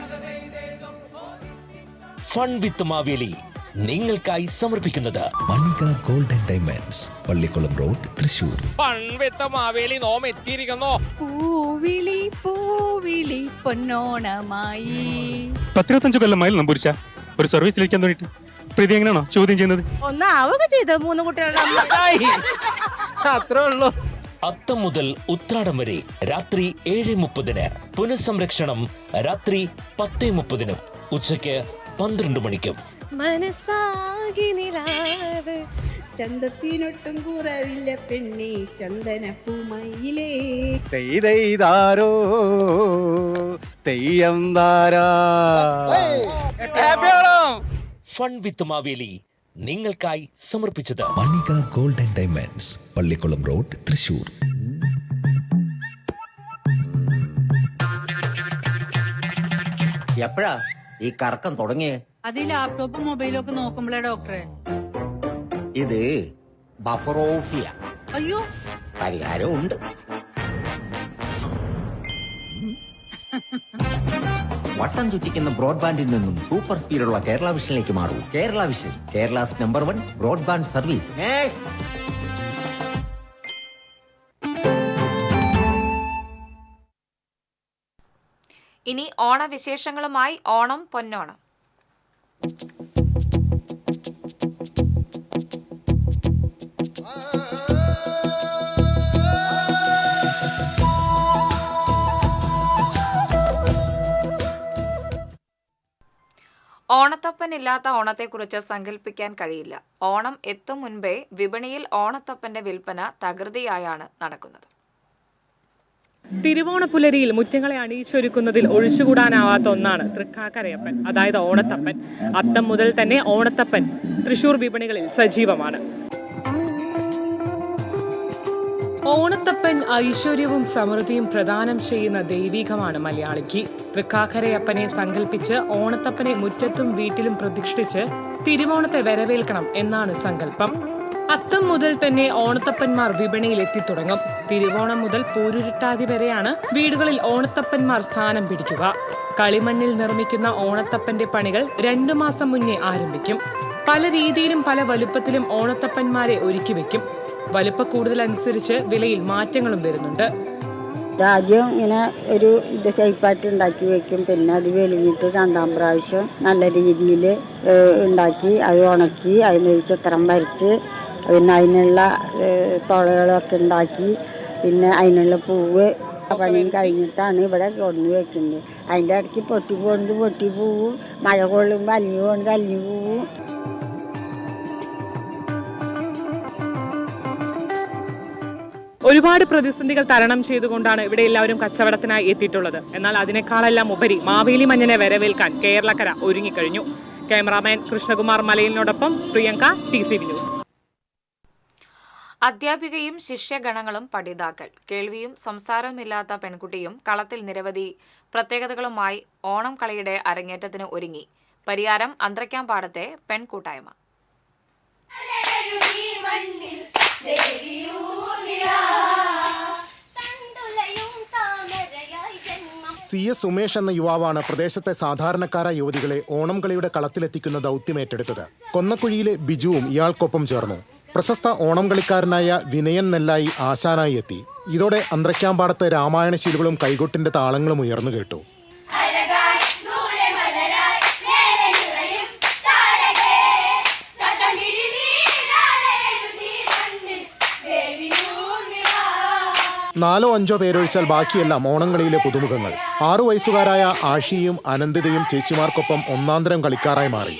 ഫൺ വിത്ത് മാവേലി നിങ്ങൾക്കായി സമർപ്പിക്കുന്നത് Manika golden diamonds, Pallikulam road, Thrissur. Fun with Maveli നോം എത്തിയിരിക്കുന്നു. പൂവിളി പൂവിളി പൊന്നോണമായി. 15 കൊല്ലമായി നമ്പൂരിച്ച ഒരു സർവീസിലേക്ക് തോന്നിട്ട് പ്രീതി എങ്ങനെയാണോ ചോദ്യം ചെയ്യുന്നത്? ഒന്നാവുക ചെയ്ത് 3 കുട്ടികളുടെ അത്രേ ഉള്ളൂ. അത്തം മുതൽ ഉത്രാടം വരെ രാത്രി 7:30, പുനഃസംരക്ഷണം രാത്രി 10:30, ഉച്ചയ്ക്ക് 12 മണിക്കും. മനസ്സാകി നിലാവ് ചന്തത്തിനൊട്ടും കുറവില്ല പെണ്ണേ ചന്ദനപ്പൂമയിലേ. തെയ്താരോ തെയ്യം താരാ. ഫൺ വിത്ത് മാവേലി നിങ്ങൾക്കായി സമർപ്പിച്ചത് Manika golden diamonds, Pallikulam road, Thrissur. എപ്പോഴാ ഈ കറക്കം തുടങ്ങിയേ? അത് ലാപ്ടോപ്പും മൊബൈലും ഒക്കെ നോക്കുമ്പോഴേ ഡോക്ടറെ. ഇത് ബഫറോഫിയ. അയ്യോ, പരിഹാരം ഉണ്ട്. വട്ടം ചുറ്റിക്കുന്ന ബ്രോഡ്ബാൻഡിൽ നിന്നും സൂപ്പർ സ്പീഡുള്ള കേരള വിഷനിലേക്ക് മാറൂ. Kerala vision, Kerala's number 1 broadband service. ഇനി ഓണവിശേഷങ്ങളുമായി ഓണം പൊന്നോണം. ഓണത്തപ്പനില്ലാത്ത ഓണത്തെക്കുറിച്ച് സങ്കല്പിക്കാൻ കഴിയില്ല. ഓണം എത്തും മുൻപേ വിപണിയിൽ ഓണത്തപ്പന്റെ വിൽപ്പന തകൃതിയായാണ് നടക്കുന്നത്. തിരുവോണപ്പുലരിയിൽ മുറ്റങ്ങളെ അണിയിച്ചൊരുക്കുന്നതിൽ ഒഴിച്ചുകൂടാനാവാത്ത ഒന്നാണ് തൃക്കാക്കരയപ്പൻ, അതായത് ഓണത്തപ്പൻ. അത്തം മുതൽ തന്നെ ഓണത്തപ്പൻ തൃശൂർ വിപണികളിൽ സജീവമാണ്. ഓണത്തപ്പൻ ഐശ്വര്യവും സമൃദ്ധിയും പ്രദാനം ചെയ്യുന്ന ദൈവികമാണ് മലയാളിക്ക്. തൃക്കാക്കരയപ്പനെ സങ്കല്പിച്ച് ഓണത്തപ്പനെ മുറ്റത്തും വീട്ടിലും പ്രതിഷ്ഠിച്ച് തിരുവോണത്തെ വരവേൽക്കണം എന്നാണ് സങ്കല്പം. അത്തം മുതൽ തന്നെ ഓണത്തപ്പന്മാർ വിപണിയിൽ എത്തിത്തുടങ്ങും. തിരുവോണം മുതൽ പൂരുരുട്ടാതി വരെയാണ് വീടുകളിൽ ഓണത്തപ്പന്മാർ സ്ഥാനം പിടിക്കുക. കളിമണ്ണിൽ നിർമ്മിക്കുന്ന ഓണത്തപ്പന്റെ പണികൾ 2 മാസം മുന്നേ ആരംഭിക്കും. പല രീതിയിലും പല വലുപ്പത്തിലും ഓണത്തപ്പന്മാരെ ഒരുക്കി വെക്കും. വലുപ്പ കൂടുതലനുസരിച്ച് വിലയിൽ മാറ്റങ്ങളും വരുന്നുണ്ട്. ആദ്യം ഇങ്ങനെ ഒരു ഷേപ്പായിട്ട് ഉണ്ടാക്കി വെക്കും. പിന്നെ അത് വെളിഞ്ഞിട്ട് 2ാം പ്രാവശ്യം നല്ല രീതിയിൽ ഉണ്ടാക്കി അത് ഉണക്കി അതിനൊരു ചിത്രം വരച്ച് പിന്നെ അതിനുള്ള തുളകളൊക്കെ ഉണ്ടാക്കി പിന്നെ അതിനുള്ള പൂവ് പണിയും കഴിഞ്ഞിട്ടാണ് ഇവിടെ കൊണ്ടു വെക്കുന്നത്. അതിൻ്റെ ഇടയ്ക്ക് പൊട്ടി പോകുന്നത് പൊട്ടി പോവും, മഴ കൊള്ളുമ്പോൾ അലിഞ്ഞു പോകുന്നത് അലിഞ്ഞു പോവും. ഒരുപാട് പ്രതിസന്ധികൾ തരണം ചെയ്തുകൊണ്ടാണ് ഇവിടെ എല്ലാവരും കച്ചവടത്തിനായി എത്തിയിട്ടുള്ളത്. എന്നാൽ അതിനേക്കാളെല്ലാം ഉപരി മാവേലി മഞ്ഞനെ വരവേൽക്കാൻ കേരളക്കര ഒരുങ്ങിക്കഴിഞ്ഞു. ക്യാമറാമാൻ കൃഷ്ണകുമാർ മലയിലിനോടൊപ്പം പ്രിയങ്ക, TCV ന്യൂസ്. അധ്യാപികയും ശിഷ്യഗണങ്ങളും പഠിതാക്കൾ, കേൾവിയും സംസാരവുമില്ലാത്ത പെൺകുട്ടിയും കളത്തിൽ നിരവധി പ്രത്യേകതകളുമായി ഓണം കളിയുടെ അരങ്ങേറ്റത്തിന് ഒരുങ്ങി. പരിയാരം അന്ത്രയ്ക്കാംപാടത്തെ പെൺകൂട്ടായ്മ. CS ഉമേഷ് എന്ന യുവാവാണ് പ്രദേശത്തെ സാധാരണക്കാരായ യുവതികളെ ഓണം കളിയുടെ കളത്തിലെത്തിക്കുന്ന ദൗത്യം ഏറ്റെടുത്തത്. കൊന്നക്കുഴിയിലെ ബിജുവും ഇയാൾക്കൊപ്പം ചേർന്നു. പ്രശസ്ത ഓണം കളിക്കാരനായ വിനയൻ നെല്ലായി ആശാനായി എത്തി. ഇതോടെ അന്ത്രയ്ക്കാംപാടത്ത് രാമായണശീലുകളും കൈകൊട്ടിന്റെ താളങ്ങളും ഉയർന്നു കേട്ടു. നാലോ അഞ്ചോ പേരൊഴിച്ചാൽ ബാക്കിയെല്ലാം ഓണംകളിയിലെ പുതുമുഖങ്ങൾ. 6 വയസ്സുകാരായ ആഷിയും അനന്തിതയും ചേച്ചിമാർക്കൊപ്പം ഒന്നാന്തരം കളിക്കാരായി മാറി.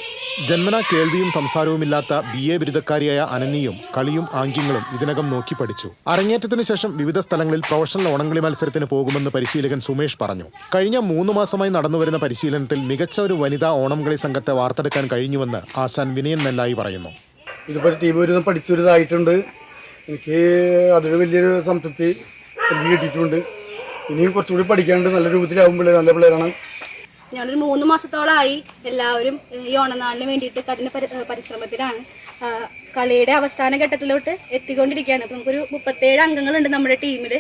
ജന്മനാ കേൾവിയും സംസാരവുമില്ലാത്ത BA ബിരുദക്കാരിയായ അനന്യയും കളിയും ആംഗ്യങ്ങളും ഇതിനകം നോക്കി പഠിച്ചു. അരങ്ങേറ്റത്തിനു ശേഷം വിവിധ സ്ഥലങ്ങളിൽ പ്രൊഫഷണൽ ഓണംകളി മത്സരത്തിന് പോകുമെന്ന് പരിശീലകൻ സുമേഷ് പറഞ്ഞു. കഴിഞ്ഞ 3 മാസമായി നടന്നുവരുന്ന പരിശീലനത്തിൽ മികച്ച ഒരു വനിതാ ഓണംകളി സംഘത്തെ വാർത്തെടുക്കാൻ കഴിഞ്ഞുവെന്ന് ആശാൻ വിനയൻ നെല്ലായി പറയുന്നു. ഇതിപ്പോൾ ടീം ഒരു പഠിച്ചൊരിതായിട്ടുണ്ട്. എനിക്ക് അതൊരു വലിയൊരു സംതൃപ്തി എനിക്ക് കിട്ടിയിട്ടുണ്ട്. ഇനിയും കുറച്ചുകൂടി പഠിക്കാനുണ്ട്. നല്ല രൂപത്തിലാവുമ്പോൾ നല്ല പിള്ളേരാണ്. ഞാനൊരു 3 മാസത്തോളമായി എല്ലാവരും ഈ ഓണനാളിന് വേണ്ടിയിട്ട് കഠിന പരിശ്രമത്തിലാണ്. കളിയുടെ അവസാന ഘട്ടത്തിലോട്ട് എത്തിക്കൊണ്ടിരിക്കുകയാണ്. അപ്പം നമുക്കൊരു 37 അംഗങ്ങളുണ്ട് നമ്മുടെ ടീമിൽ.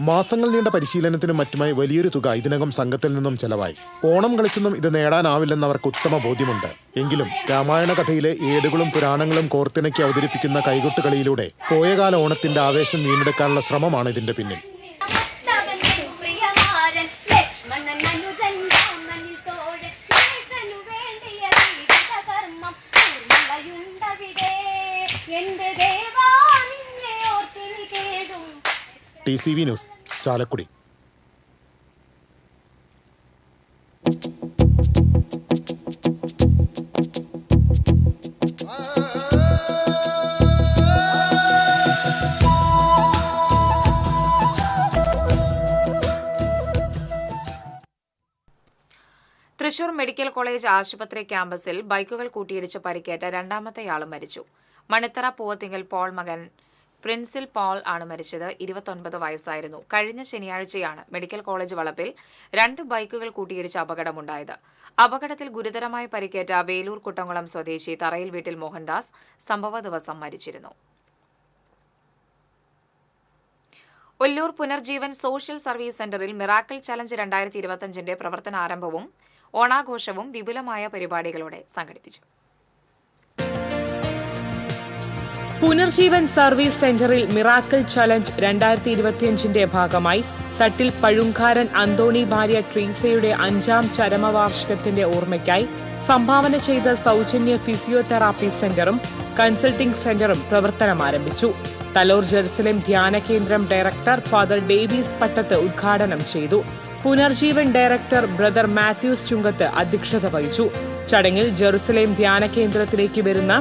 മാസങ്ങൾ നീണ്ട പരിശീലനത്തിനും മറ്റുമായി വലിയൊരു തുക ഇതിനകം സംഘത്തിൽ നിന്നും ചെലവായി. ഓണം കളിച്ചൊന്നും ഇത് നേടാനാവില്ലെന്ന് അവർക്ക് ഉത്തമ ബോധ്യമുണ്ട്. എങ്കിലും രാമായണ കഥയിലെ ഏടുകളും പുരാണങ്ങളും കോർത്തിണക്കി അവതരിപ്പിക്കുന്ന കൈകൊട്ട് കളിയിലൂടെ പോയകാല ഓണത്തിന്റെ ആവേശം വീണ്ടെടുക്കാനുള്ള ശ്രമമാണ് ഇതിന്റെ പിന്നിൽ. TCV news, Chalakudy. Thrissur medical college ആശുപത്രി ക്യാമ്പസിൽ ബൈക്കുകൾ കൂട്ടിയിടിച്ച് പരിക്കേറ്റ 2ാമത്തെയാളും മരിച്ചു. മണിത്തറ പൂവത്തിങ്കൽ പോൾ മകൻ പ്രിൻസിൽ പോൾ ആണ് മരിച്ചത്. 29 വയസ്സായിരുന്നു. കഴിഞ്ഞ ശനിയാഴ്ചയാണ് മെഡിക്കൽ കോളേജ് വളപ്പിൽ 2 ബൈക്കുകൾ കൂട്ടിയിടിച്ച് അപകടമുണ്ടായത്. അപകടത്തിൽ ഗുരുതരമായി പരിക്കേറ്റ വേലൂർ കുട്ടംകുളം സ്വദേശി തറയിൽ വീട്ടിൽ മോഹൻദാസ് സംഭവ ദിവസം മരിച്ചിരുന്നു. ഒല്ലൂർ പുനർജീവൻ സോഷ്യൽ സർവീസ് സെന്ററിൽ മിറാക്കിൾ ചലഞ്ച് 2025ന്റെ പ്രവർത്തനാരംഭവും ഓണാഘോഷവും വിപുലമായ പരിപാടികളോടെ സംഘടിപ്പിച്ചു. പുനർജീവൻ സർവീസ് സെന്ററിൽ മിറാക്കിൾ ചലഞ്ച് 2025ന്റെ ഭാഗമായി തട്ടിൽ പഴുങ്കാരൻ അന്തോണി ഭാര്യ ട്രീസയുടെ 5ാം ചരമവാർഷികത്തിന്റെ ഓർമ്മയ്ക്കായി സംഭാവന ചെയ്ത സൗജന്യ ഫിസിയോതെറാപ്പി സെന്ററും കൺസൾട്ടിംഗ് സെന്ററും പ്രവർത്തനം ആരംഭിച്ചു. തലോർ ജെറുസലേം ധ്യാന കേന്ദ്രം ഡയറക്ടർ ഫാദർ ഡേവിസ് പട്ടത്ത് ഉദ്ഘാടനം ചെയ്തു. പുനർജീവൻ ഡയറക്ടർ ബ്രദർ മാത്യൂസ് ചുങ്കത്ത് അധ്യക്ഷത വഹിച്ചു. ചടങ്ങിൽ ജെറുസലേം ധ്യാന കേന്ദ്രത്തിലേക്ക് വരുന്ന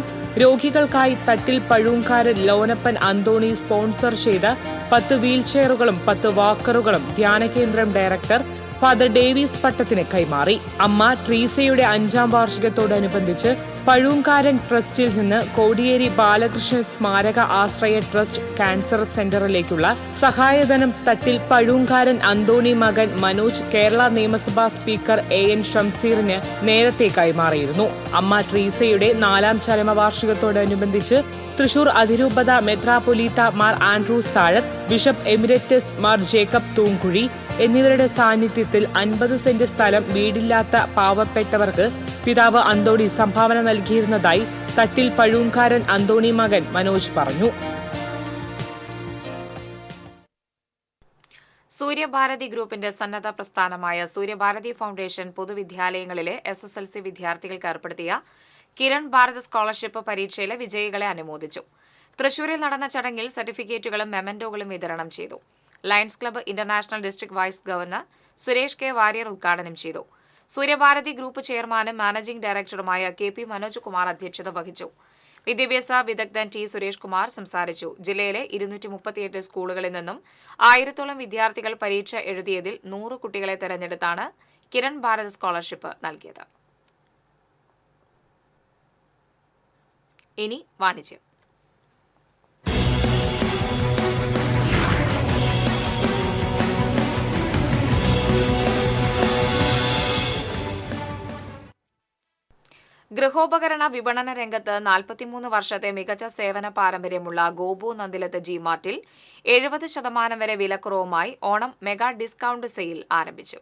രോഗികൾക്കായി തട്ടിൽ പഴുങ്കാരൻ ലോനപ്പൻ അന്തോണി സ്പോൺസർ ചെയ്ത 10 വീൽചെയറുകളും 10 വാക്കറുകളും ധ്യാനകേന്ദ്രം ഡയറക്ടർ ഫാദർ ഡേവിസ് പട്ടത്തിന് കൈമാറി. അമ്മ ട്രീസയുടെ 5ാം വാർഷികത്തോടനുബന്ധിച്ച് പഴുങ്കാരൻ ട്രസ്റ്റിൽ നിന്ന് കോടിയേരി ബാലകൃഷ്ണൻ സ്മാരക ആശ്രയ ട്രസ്റ്റ് ക്യാൻസർ സെന്ററിലേക്കുള്ള സഹായധനം തട്ടിൽ പഴുങ്കാരൻ അന്തോണി മകൻ മനോജ് കേരള നിയമസഭാ സ്പീക്കർ AN ഷംസീറിന് നേരത്തെ കൈമാറിയിരുന്നു. അമ്മ ട്രീസയുടെ 4ാം ചരമവാർഷികത്തോടനുബന്ധിച്ച് തൃശൂർ അതിരൂപത മെത്രാപൊലീത്ത മാർ ആൻഡ്രൂസ് താഴത്ത്, bishop emeritus Mar Jacob Thoomkuzhy എന്നിവരുടെ സാന്നിധ്യത്തിൽ 50 സെന്റ് സ്ഥലം വീടില്ലാത്ത പാവപ്പെട്ടവർക്ക് പിതാവ് അന്തോണി സംഭാവന നൽകിയിരുന്നതായി തട്ടിൽ പഴുങ്കാരൻ അന്തോണി മകൻ മനോജ് പറഞ്ഞു. സൂര്യഭാരതി ഗ്രൂപ്പിന്റെ സന്നദ്ധ പ്രസ്ഥാനമായ സൂര്യഭാരതി ഫൗണ്ടേഷൻ പൊതുവിദ്യാലയങ്ങളിലെ SSLC വിദ്യാർത്ഥികൾക്ക് ഏർപ്പെടുത്തിയ കിരൺ ഭാരത് സ്കോളർഷിപ്പ് പരീക്ഷയിലെ വിജയികളെ അനുമോദിച്ചു. തൃശൂരിൽ നടന്ന ചടങ്ങിൽ സർട്ടിഫിക്കറ്റുകളും മെമന്റോകളും വിതരണം ചെയ്തു. Lions club international district vice governor Suresh K Warrier ഉദ്ഘാടനം ചെയ്തു. സൂര്യഭാരതി ഗ്രൂപ്പ് ചെയർമാനും മാനേജിംഗ് ഡയറക്ടറുമായ KP മനോജ് കുമാർ അധ്യക്ഷത വഹിച്ചു. വിദ്യാഭ്യാസ വിദഗ്ധൻ T സുരേഷ് കുമാർ സംസാരിച്ചു. ജില്ലയിലെ 238 സ്കൂളുകളിൽ നിന്നും 1000-ഓളം വിദ്യാർത്ഥികൾ പരീക്ഷ എഴുതിയതിൽ 100 കുട്ടികളെ തെരഞ്ഞെടുത്താണ് കിരൺ ഭാരത് സ്കോളർഷിപ്പ് നൽകിയത്. ഇനി വാണിജ്യം. ഗൃഹോപകരണ വിപണന രംഗത്ത് 43 വർഷത്തെ മികച്ച സേവന പാരമ്പര്യമുള്ള ഗോപു നന്ദിലത്ത് ജിമാർട്ടിൽ 70% വരെ വിലക്കുറവുമായി ഓണം മെഗാ ഡിസ്കൌണ്ട് സെയിൽ ആരംഭിച്ചു.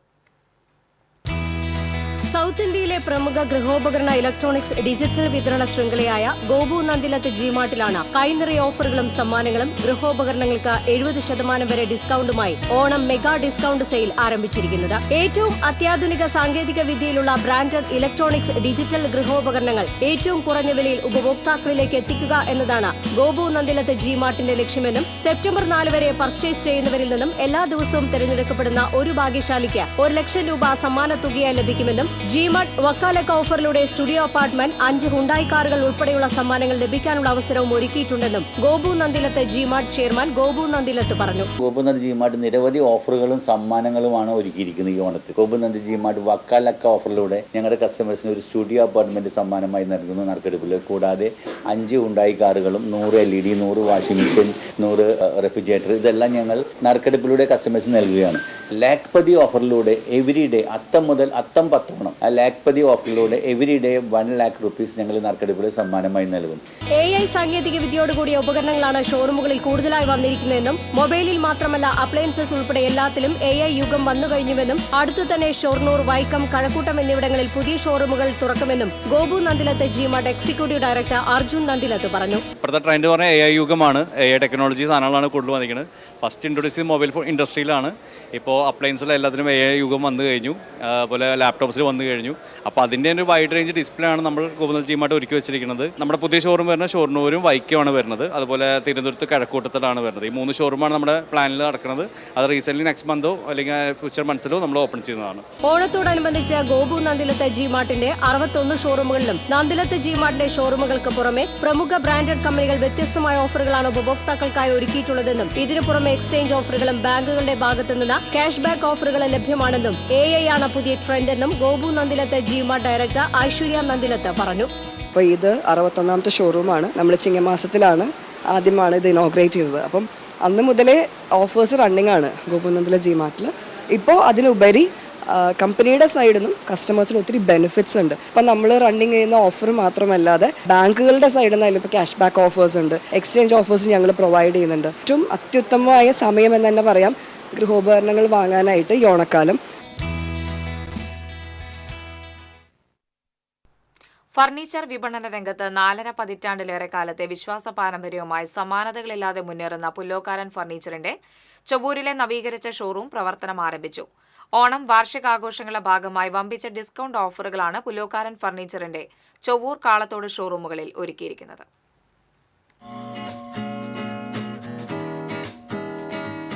സൗത്ത് ഇന്ത്യയിലെ പ്രമുഖ ഗൃഹോപകരണ ഇലക്ട്രോണിക്സ് ഡിജിറ്റൽ വിതരണ ശൃംഖലയായ ഗോപു നന്ദിലത്ത് ജിമാർട്ടിലാണ് കൈനിറയ ഓഫറുകളും സമ്മാനങ്ങളും ഗൃഹോപകരണങ്ങൾക്ക് 70% വരെ ഡിസ്കൌണ്ടുമായി ഓണം മെഗാ ഡിസ്കൌണ്ട് സെയിൽ ആരംഭിച്ചിരിക്കുന്നത്. ഏറ്റവും അത്യാധുനിക സാങ്കേതിക വിദ്യയിലുള്ള ബ്രാൻഡഡ് ഇലക്ട്രോണിക്സ് ഡിജിറ്റൽ ഗൃഹോപകരണങ്ങൾ ഏറ്റവും കുറഞ്ഞ വിലയിൽ ഉപഭോക്താക്കളിലേക്ക് എത്തിക്കുക എന്നതാണ് ഗോപു നന്ദിലത്ത് ജിമാർട്ടിന്റെ ലക്ഷ്യമെന്നും സെപ്റ്റംബർ 4 വരെ പർച്ചേസ് ചെയ്യുന്നവരിൽ നിന്നും എല്ലാ ദിവസവും തിരഞ്ഞെടുക്കപ്പെടുന്ന ഒരു ഭാഗ്യശാലിക്ക് 1 ലക്ഷം രൂപ സമ്മാന തുകയായി ലഭിക്കുമെന്നും ജിമാർട്ട് വക്കാലക്ക ഓഫറിലൂടെ സ്റ്റുഡിയോ അപ്പാർട്ട്മെന്റ് 5 ഹുണ്ടായി കാറുകൾ ഉൾപ്പെടെയുള്ള സമ്മാനങ്ങൾ ലഭിക്കാനുള്ള അവസരവും ഒരുക്കിയിട്ടുണ്ടെന്നും ഗോപു നന്ദിലത്ത് ജിമാർട്ട് ചെയർമാൻ ഗോപു നന്ദിലത്ത് പറഞ്ഞു. ഗോപു നന്ദി ജിമാർട്ട് നിരവധി ഓഫറുകളും സമ്മാനങ്ങളുമാണ് ഒരുക്കിയിരിക്കുന്നത് ഈ ഓണത്തിൽ. ഗോപു നന്ദി ജിമാർട്ട് വക്കാലക്ക ഓഫറിലൂടെ ഞങ്ങളുടെ കസ്റ്റമേഴ്സിന് ഒരു സ്റ്റുഡിയോ അപ്പാർട്ട്മെന്റ് സമ്മാനമായി നൽകുന്നു നറുക്കെടുപ്പിൽ. കൂടാതെ 5 ഹുണ്ടായി കാറുകളും 100 LED, 100 വാഷിംഗ് മെഷീൻ, 100 റെഫ്രിജറേറ്റർ ഇതെല്ലാം ഞങ്ങൾ നറുക്കെടുപ്പിലൂടെ കസ്റ്റമേഴ്സിന് നൽകുകയാണ്. ലാഖ്പതി ഓഫറിലൂടെ എവരി ഡേ അത്തം മുതൽ അത്തം 10 ആ ലാഖ്പതി ഓഫറിലൂടെ എവരി ഡേ 1 lakh rupees ഞങ്ങൾ നറുക്കെടുപ്പിൽ സമ്മാനമായി നൽകും. AI സാങ്കേതിക വിദ്യയോടുകൂടിയ ഉപകരണങ്ങളാണ് ഷോറൂമുകളിൽ കൂടുതലായി വന്നിരിക്കുന്നതെന്നും മൊബൈലിൽ മാത്രമല്ല അപ്ലയൻസസ് ഉൾപ്പെടെ എല്ലാത്തിലും AI യുഗം വന്നു കഴിഞ്ഞുവെന്നും അടുത്തു തന്നെ ഷൊർണൂർ, വൈക്കം, കഴക്കൂട്ടം എന്നിവിടങ്ങളിൽ പുതിയ ഷോറൂമുകൾ തുറക്കുമെന്നും ഗോപു നന്ദിലത്ത് ജിമാർട്ട് എക്സിക്യൂട്ടീവ് ഡയറക്ടർ അർജുൻ നന്ദിലത്ത് പറഞ്ഞു. ഇപ്പോഴത്തെ ട്രെൻഡ് പറഞ്ഞാൽ AI യുഗമാണ്. AI ടെക്നോളജി സാധനങ്ങളാണ് കൂടുതൽ വന്നിരിക്കുന്നത്. ഫസ്റ്റ് ഇൻട്രൊഡ്യൂസ് ചെയ്ത് മൊബൈൽ ഫോൺ ഇൻഡസ്ട്രിയിലാണ്. ഇപ്പോൾ അപ്ലയൻസിൽ എല്ലാത്തിനും AI യുഗം വന്നു കഴിഞ്ഞു. അതുപോലെ ലാപ്ടോപ്സിൽ വന്നു കഴിഞ്ഞു. അപ്പോൾ അതിൻ്റെ ഒരു വൈഡ് റേഞ്ച് ഡിസ്പ്ലേ ആണ് നമ്മൾ ഗോപു ജിമാർട്ട് ഒരുക്കി വെച്ചിരിക്കുന്നത്. നമ്മുടെ പുതിയ ഷോറൂം വരുന്നത് ഷൊർണൂരും വൈക്കമാണ് വരുന്നത്. അതുപോലെ തിരുവനന്തപുരത്ത് കഴക്കൂട്ടത്തിലാണ് വരുന്നത്. ഈ 3 ഷോറൂമാണ് നമ്മുടെ പ്ലാനിൽ നടക്കുന്നത്. അത് റീസെൻ്റ്ലി നെക്സ്റ്റ് മന്തോ അല്ലെങ്കിൽ ഫ്യൂച്ചർ മന്ത്സിലോ നമ്മൾ ഓപ്പൺ ചെയ്യുന്നതാണ്. ഓണത്തോടനുബന്ധിച്ച് ഗോപു നന്ദിലത്ത് ജിമാർട്ടിന്റെ 61 ഷോറൂമുകളിലും നന്ദിലത്ത് ജിമാർട്ടിന്റെ ഷോറൂമുകൾക്ക് പുറമെ പ്രമുഖ ബ്രാൻഡഡ് കമ്പനികൾ വ്യത്യസ്തമായ ഓഫറുകളാണ് ഉപഭോക്താക്കൾക്കായി ഒരുക്കിയിട്ടുള്ളതെന്നും ഇതിനു പുറമെ എക്സ്ചേഞ്ച് ഓഫറുകളും ബാങ്കുകളുടെ ഭാഗത്തുനിന്ന് ക്യാഷ് ബാക്ക് ഓഫറുകൾ ലഭ്യമാണെന്നും AI ആണ് പുതിയ ട്രെൻഡ് എന്നും ഗോപു നന്ദിലത്ത് ജിമാർട്ട് ഡയറക്ടർ ഐശ്വര്യ നന്ദിലത്ത് പറഞ്ഞു. അപ്പോൾ ഇത് 61ാമത്തെ ഷോറൂമാണ്. നമ്മൾ ചിങ്ങമാസത്തിലാണ് ആദ്യമാണ് ഇത് ഇനോഗ്രേറ്റ് ചെയ്തത്. അപ്പം അന്ന് മുതലേ ഓഫേഴ്സ് റണ്ണിങ് ആണ് ഗോപു നന്ദിലത്ത് ജിമാർട്ടിൽ. ഇപ്പോൾ അതിനുപരി കമ്പനിയുടെ സൈഡിൽ നിന്നും കസ്റ്റമേഴ്സിന് ഒത്തിരി ബെനിഫിറ്റ്സ് ഉണ്ട്. ഇപ്പം നമ്മൾ റണ്ണിങ് ചെയ്യുന്ന ഓഫർ മാത്രമല്ലാതെ ബാങ്കുകളുടെ സൈഡിൽ നിന്നായാലും ഇപ്പോൾ ക്യാഷ് ബാക്ക് ഓഫേഴ്സ് ഉണ്ട്, എക്സ്ചേഞ്ച് ഓഫേഴ്സ് ഞങ്ങൾ പ്രൊവൈഡ് ചെയ്യുന്നുണ്ട്. ഏറ്റവും അത്യുത്തമമായ സമയം എന്ന് തന്നെ പറയാം ഗൃഹോപകരണങ്ങൾ വാങ്ങാനായിട്ട് ഈ ഓണക്കാലം. ഫർണിച്ചർ വിപണന രംഗത്ത് 4.5 പതിറ്റാണ്ടിലേറെ കാലത്തെ വിശ്വാസ പാരമ്പര്യവുമായി സമാനതകളില്ലാതെ മുന്നേറുന്ന പുല്ലോക്കാരൻ ഫർണിച്ചറിന്റെ ചൊവ്വൂരിലെ നവീകരിച്ച ഷോറൂം പ്രവർത്തനം ആരംഭിച്ചു. ഓണം വാർഷികാഘോഷങ്ങളുടെ ഭാഗമായി വമ്പിച്ച ഡിസ്കൌണ്ട് ഓഫറുകളാണ് പുല്ലോക്കാരൻ ഫർണിച്ചറിന്റെ ചൊവ്വൂർ കാളത്തോട് ഷോറൂമുകളിൽ ഒരുക്കിയിരിക്കുന്നത്.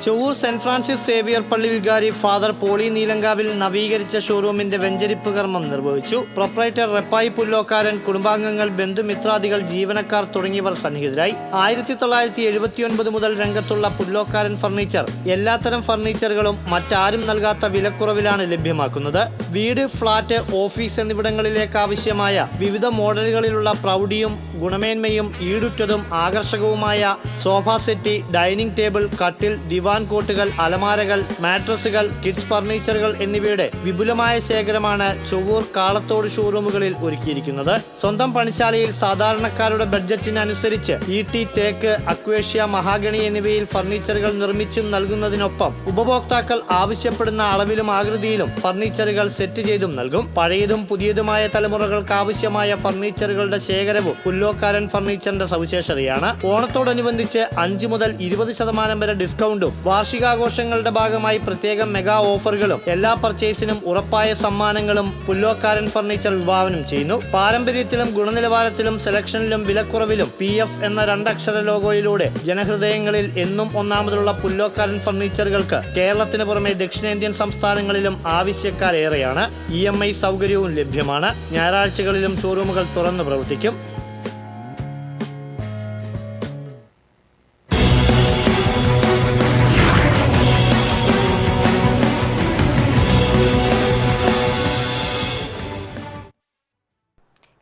ചൊവ്വൂർ സെന്റ് ഫ്രാൻസിസ് സേവിയർ പള്ളി വികാരി ഫാദർ പോളി നീലങ്കാവിൽ നവീകരിച്ച ഷോറൂമിന്റെ വെഞ്ചരിപ്പ് കർമ്മം നിർവഹിച്ചു. പ്രൊപ്പറേറ്റർ റെപ്പായി പുല്ലോക്കാരൻ, കുടുംബാംഗങ്ങൾ, ബന്ധുമിത്രാദികൾ, ജീവനക്കാർ തുടങ്ങിയവർ സന്നിഹിതരായി. 1979 മുതൽ രംഗത്തുള്ള പുല്ലോക്കാരൻ ഫർണിച്ചർ എല്ലാത്തരം ഫർണിച്ചറുകളും മറ്റാരും നൽകാത്ത വിലക്കുറവിലാണ് ലഭ്യമാക്കുന്നത്. വീട്, ഫ്ളാറ്റ്, ഓഫീസ് എന്നിവിടങ്ങളിലേക്ക് ആവശ്യമായ വിവിധ മോഡലുകളിലുള്ള പ്രൗഢിയും ഗുണമേന്മയും ഈടുറ്റതും ആകർഷകവുമായ സോഫ സെറ്റ്, ഡൈനിങ് ടേബിൾ, കട്ടിൽ, ദിവാൻ കോട്ടുകൾ, അലമാരകൾ, മാട്രസുകൾ, കിഡ്സ് ഫർണിച്ചറുകൾ എന്നിവയുടെ വിപുലമായ ശേഖരമാണ് ചൊവ്വൂർ കാളത്തോട് ഷോറൂമുകളിൽ ഒരുക്കിയിരിക്കുന്നത്. സ്വന്തം പണിശാലയിൽ സാധാരണക്കാരുടെ ബഡ്ജറ്റിനനുസരിച്ച് ഈട്ടി, തേക്ക്, അക്വേഷ്യ, മഹാഗണി എന്നിവയിൽ ഫർണിച്ചറുകൾ നിർമ്മിച്ചും നൽകുന്നതിനൊപ്പം ഉപഭോക്താക്കൾ ആവശ്യപ്പെടുന്ന അളവിലും ആകൃതിയിലും ഫർണിച്ചറുകൾ സെറ്റ് ചെയ്തും നൽകും. പഴയതും പുതിയതുമായ തലമുറകൾക്ക് ആവശ്യമായ ഫർണിച്ചറുകളുടെ ശേഖരവും പുല്ലോക്കാരൻ ഫർണിച്ചറിന്റെ സവിശേഷതയാണ്. ഓണത്തോടനുബന്ധിച്ച് 5 മുതൽ 20% വരെ ഡിസ്കൗണ്ടും വാർഷികാഘോഷങ്ങളുടെ ഭാഗമായി പ്രത്യേകം മെഗാ ഓഫറുകളും എല്ലാ പർച്ചേസിനും ഉറപ്പായ സമ്മാനങ്ങളും പുല്ലോക്കാരൻ ഫർണിച്ചർ വിഭാവനം ചെയ്യുന്നു. പാരമ്പര്യത്തിലും ഗുണനിലവാരത്തിലും സെലക്ഷനിലും വിലക്കുറവിലും PF എന്ന 2 അക്ഷര ലോഗോയിലൂടെ ജനഹൃദയങ്ങളിൽ എന്നും ഒന്നാമതുള്ള പുല്ലോക്കാരൻ ഫർണിച്ചറുകൾക്ക് കേരളത്തിന് പുറമെ ദക്ഷിണേന്ത്യൻ സംസ്ഥാനങ്ങളിലും ആവശ്യക്കാരേറെയാണ്. EMI സൗകര്യവും ലഭ്യമാണ്. ഞായറാഴ്ചകളിലും ഷോറൂമുകൾ തുറന്നു പ്രവർത്തിക്കും.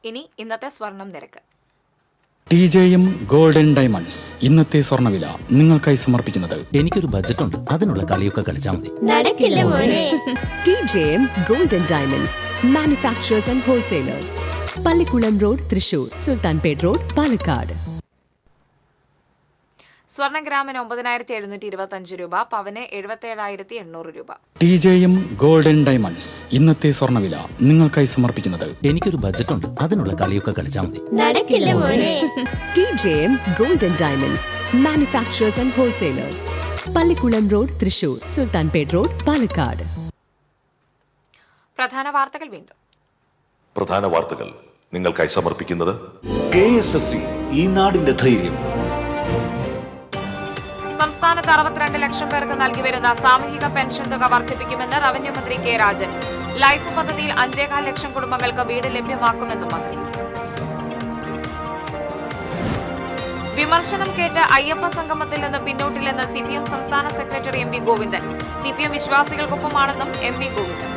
ഇനി ഇന്നത്തെ സ്വർണം നിരക്ക്. TJM ഗോൾഡൻ ഡയമണ്ട്സ് ഇന്നത്തെ സ്വർണ്ണവില നിങ്ങൾക്കായി സമർപ്പിക്കുന്നത്. എനിക്കൊരു ബജറ്റ് ഉണ്ട്, അതിനുള്ള കളിയൊക്കെ കളിച്ചാൽ മതി. നടക്കില്ല മോനെ. TJM golden diamonds manufacturers and wholesalers, Pallikulam road, Thrissur, Sultanpet road, Palakkad. സ്വർണ്ണ ഗ്രാമിന് 9,725 രൂപ, പവന് 77,800 രൂപ. TJM ഗോൾഡൻ ഡയമണ്ട്സ് ഇന്നത്തെ സ്വർണ്ണവില നിങ്ങൾക്കായി സമർപ്പിക്കുന്നത്. എനിക്കൊരു ബജറ്റ് ഉണ്ട്, അതിനുള്ള കളിയൊക്കെ കളിച്ചാൽ മതി. നടക്കില്ല മോനെ. TJM golden diamonds manufacturers and wholesalers, Pallikulam road, Thrissur, Sultanpet road, Palakkad. പ്രധാന വാർത്തകൾ വീണ്ടും. പ്രധാന വാർത്തകൾ നിങ്ങൾക്കായി സമർപ്പിക്കുന്നത് KSFE, ഈ നാടിന്റെ ധൈര്യം. സംസ്ഥാനത്ത് 62 ലക്ഷം പേർക്ക് നൽകിവരുന്ന സാമൂഹിക പെൻഷൻ തുക വർദ്ധിപ്പിക്കുമെന്ന് റവന്യൂ മന്ത്രി കെ രാജൻ. ലൈഫ് പദ്ധതിയിൽ 5.25 ലക്ഷം കുടുംബങ്ങൾക്ക് വീട് ലഭ്യമാക്കുമെന്നും മന്ത്രി. വിമർശനം കേട്ട് അയ്യപ്പ സംഗമത്തിൽ നിന്ന് പിന്നോട്ടില്ലെന്ന് CPM സംസ്ഥാന secretary MV Govindan. CPM വിശ്വാസികൾക്കൊപ്പമാണെന്നും MV Govindan.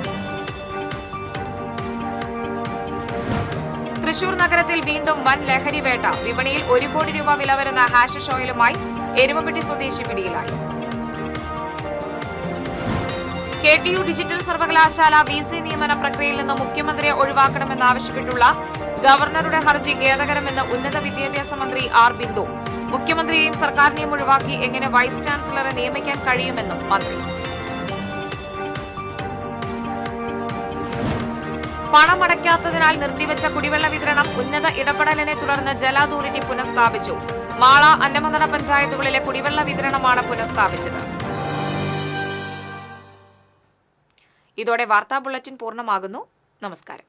Thrissur നഗരത്തിൽ വീണ്ടും വൻ ലഹരി വേട്ട. വിപണിയിൽ 1 കോടി രൂപ വില വരുന്ന ഹാഷിഷ് ഓയിലുമായി എരുമപ്പെട്ടി സ്വദേശി പിടിയിലായി. KTU ഡിജിറ്റൽ സർവകലാശാല VC നിയമന പ്രക്രിയയിൽ നിന്ന് മുഖ്യമന്ത്രിയെ ഒഴിവാക്കണമെന്നാവശ്യപ്പെട്ടുള്ള ഗവർണറുടെ ഹർജി ഖേദകരമെന്ന് ഉന്നത വിദ്യാഭ്യാസ മന്ത്രി R ബിന്ദു. മുഖ്യമന്ത്രിയെയും സർക്കാരിനെയും ഒഴിവാക്കി എങ്ങനെ വൈസ് ചാൻസലറെ നിയമിക്കാൻ കഴിയുമെന്നും മന്ത്രി. പണമടയ്ക്കാത്തതിനാൽ നിർത്തിവെച്ച കുടിവെള്ള വിതരണം ഉന്നത ഇടപെടലിനെ തുടർന്ന് ജല അതോറിറ്റി പുനഃസ്ഥാപിച്ചു. മാള, അന്നമനട പഞ്ചായത്തുകളിലെ കുടിവെള്ള വിതരണമാണ് പുനഃസ്ഥാപിച്ചത്. ഇതോടെ വാർത്താ ബുള്ളറ്റിൻ പൂർണ്ണമാകുന്നു. നമസ്കാരം.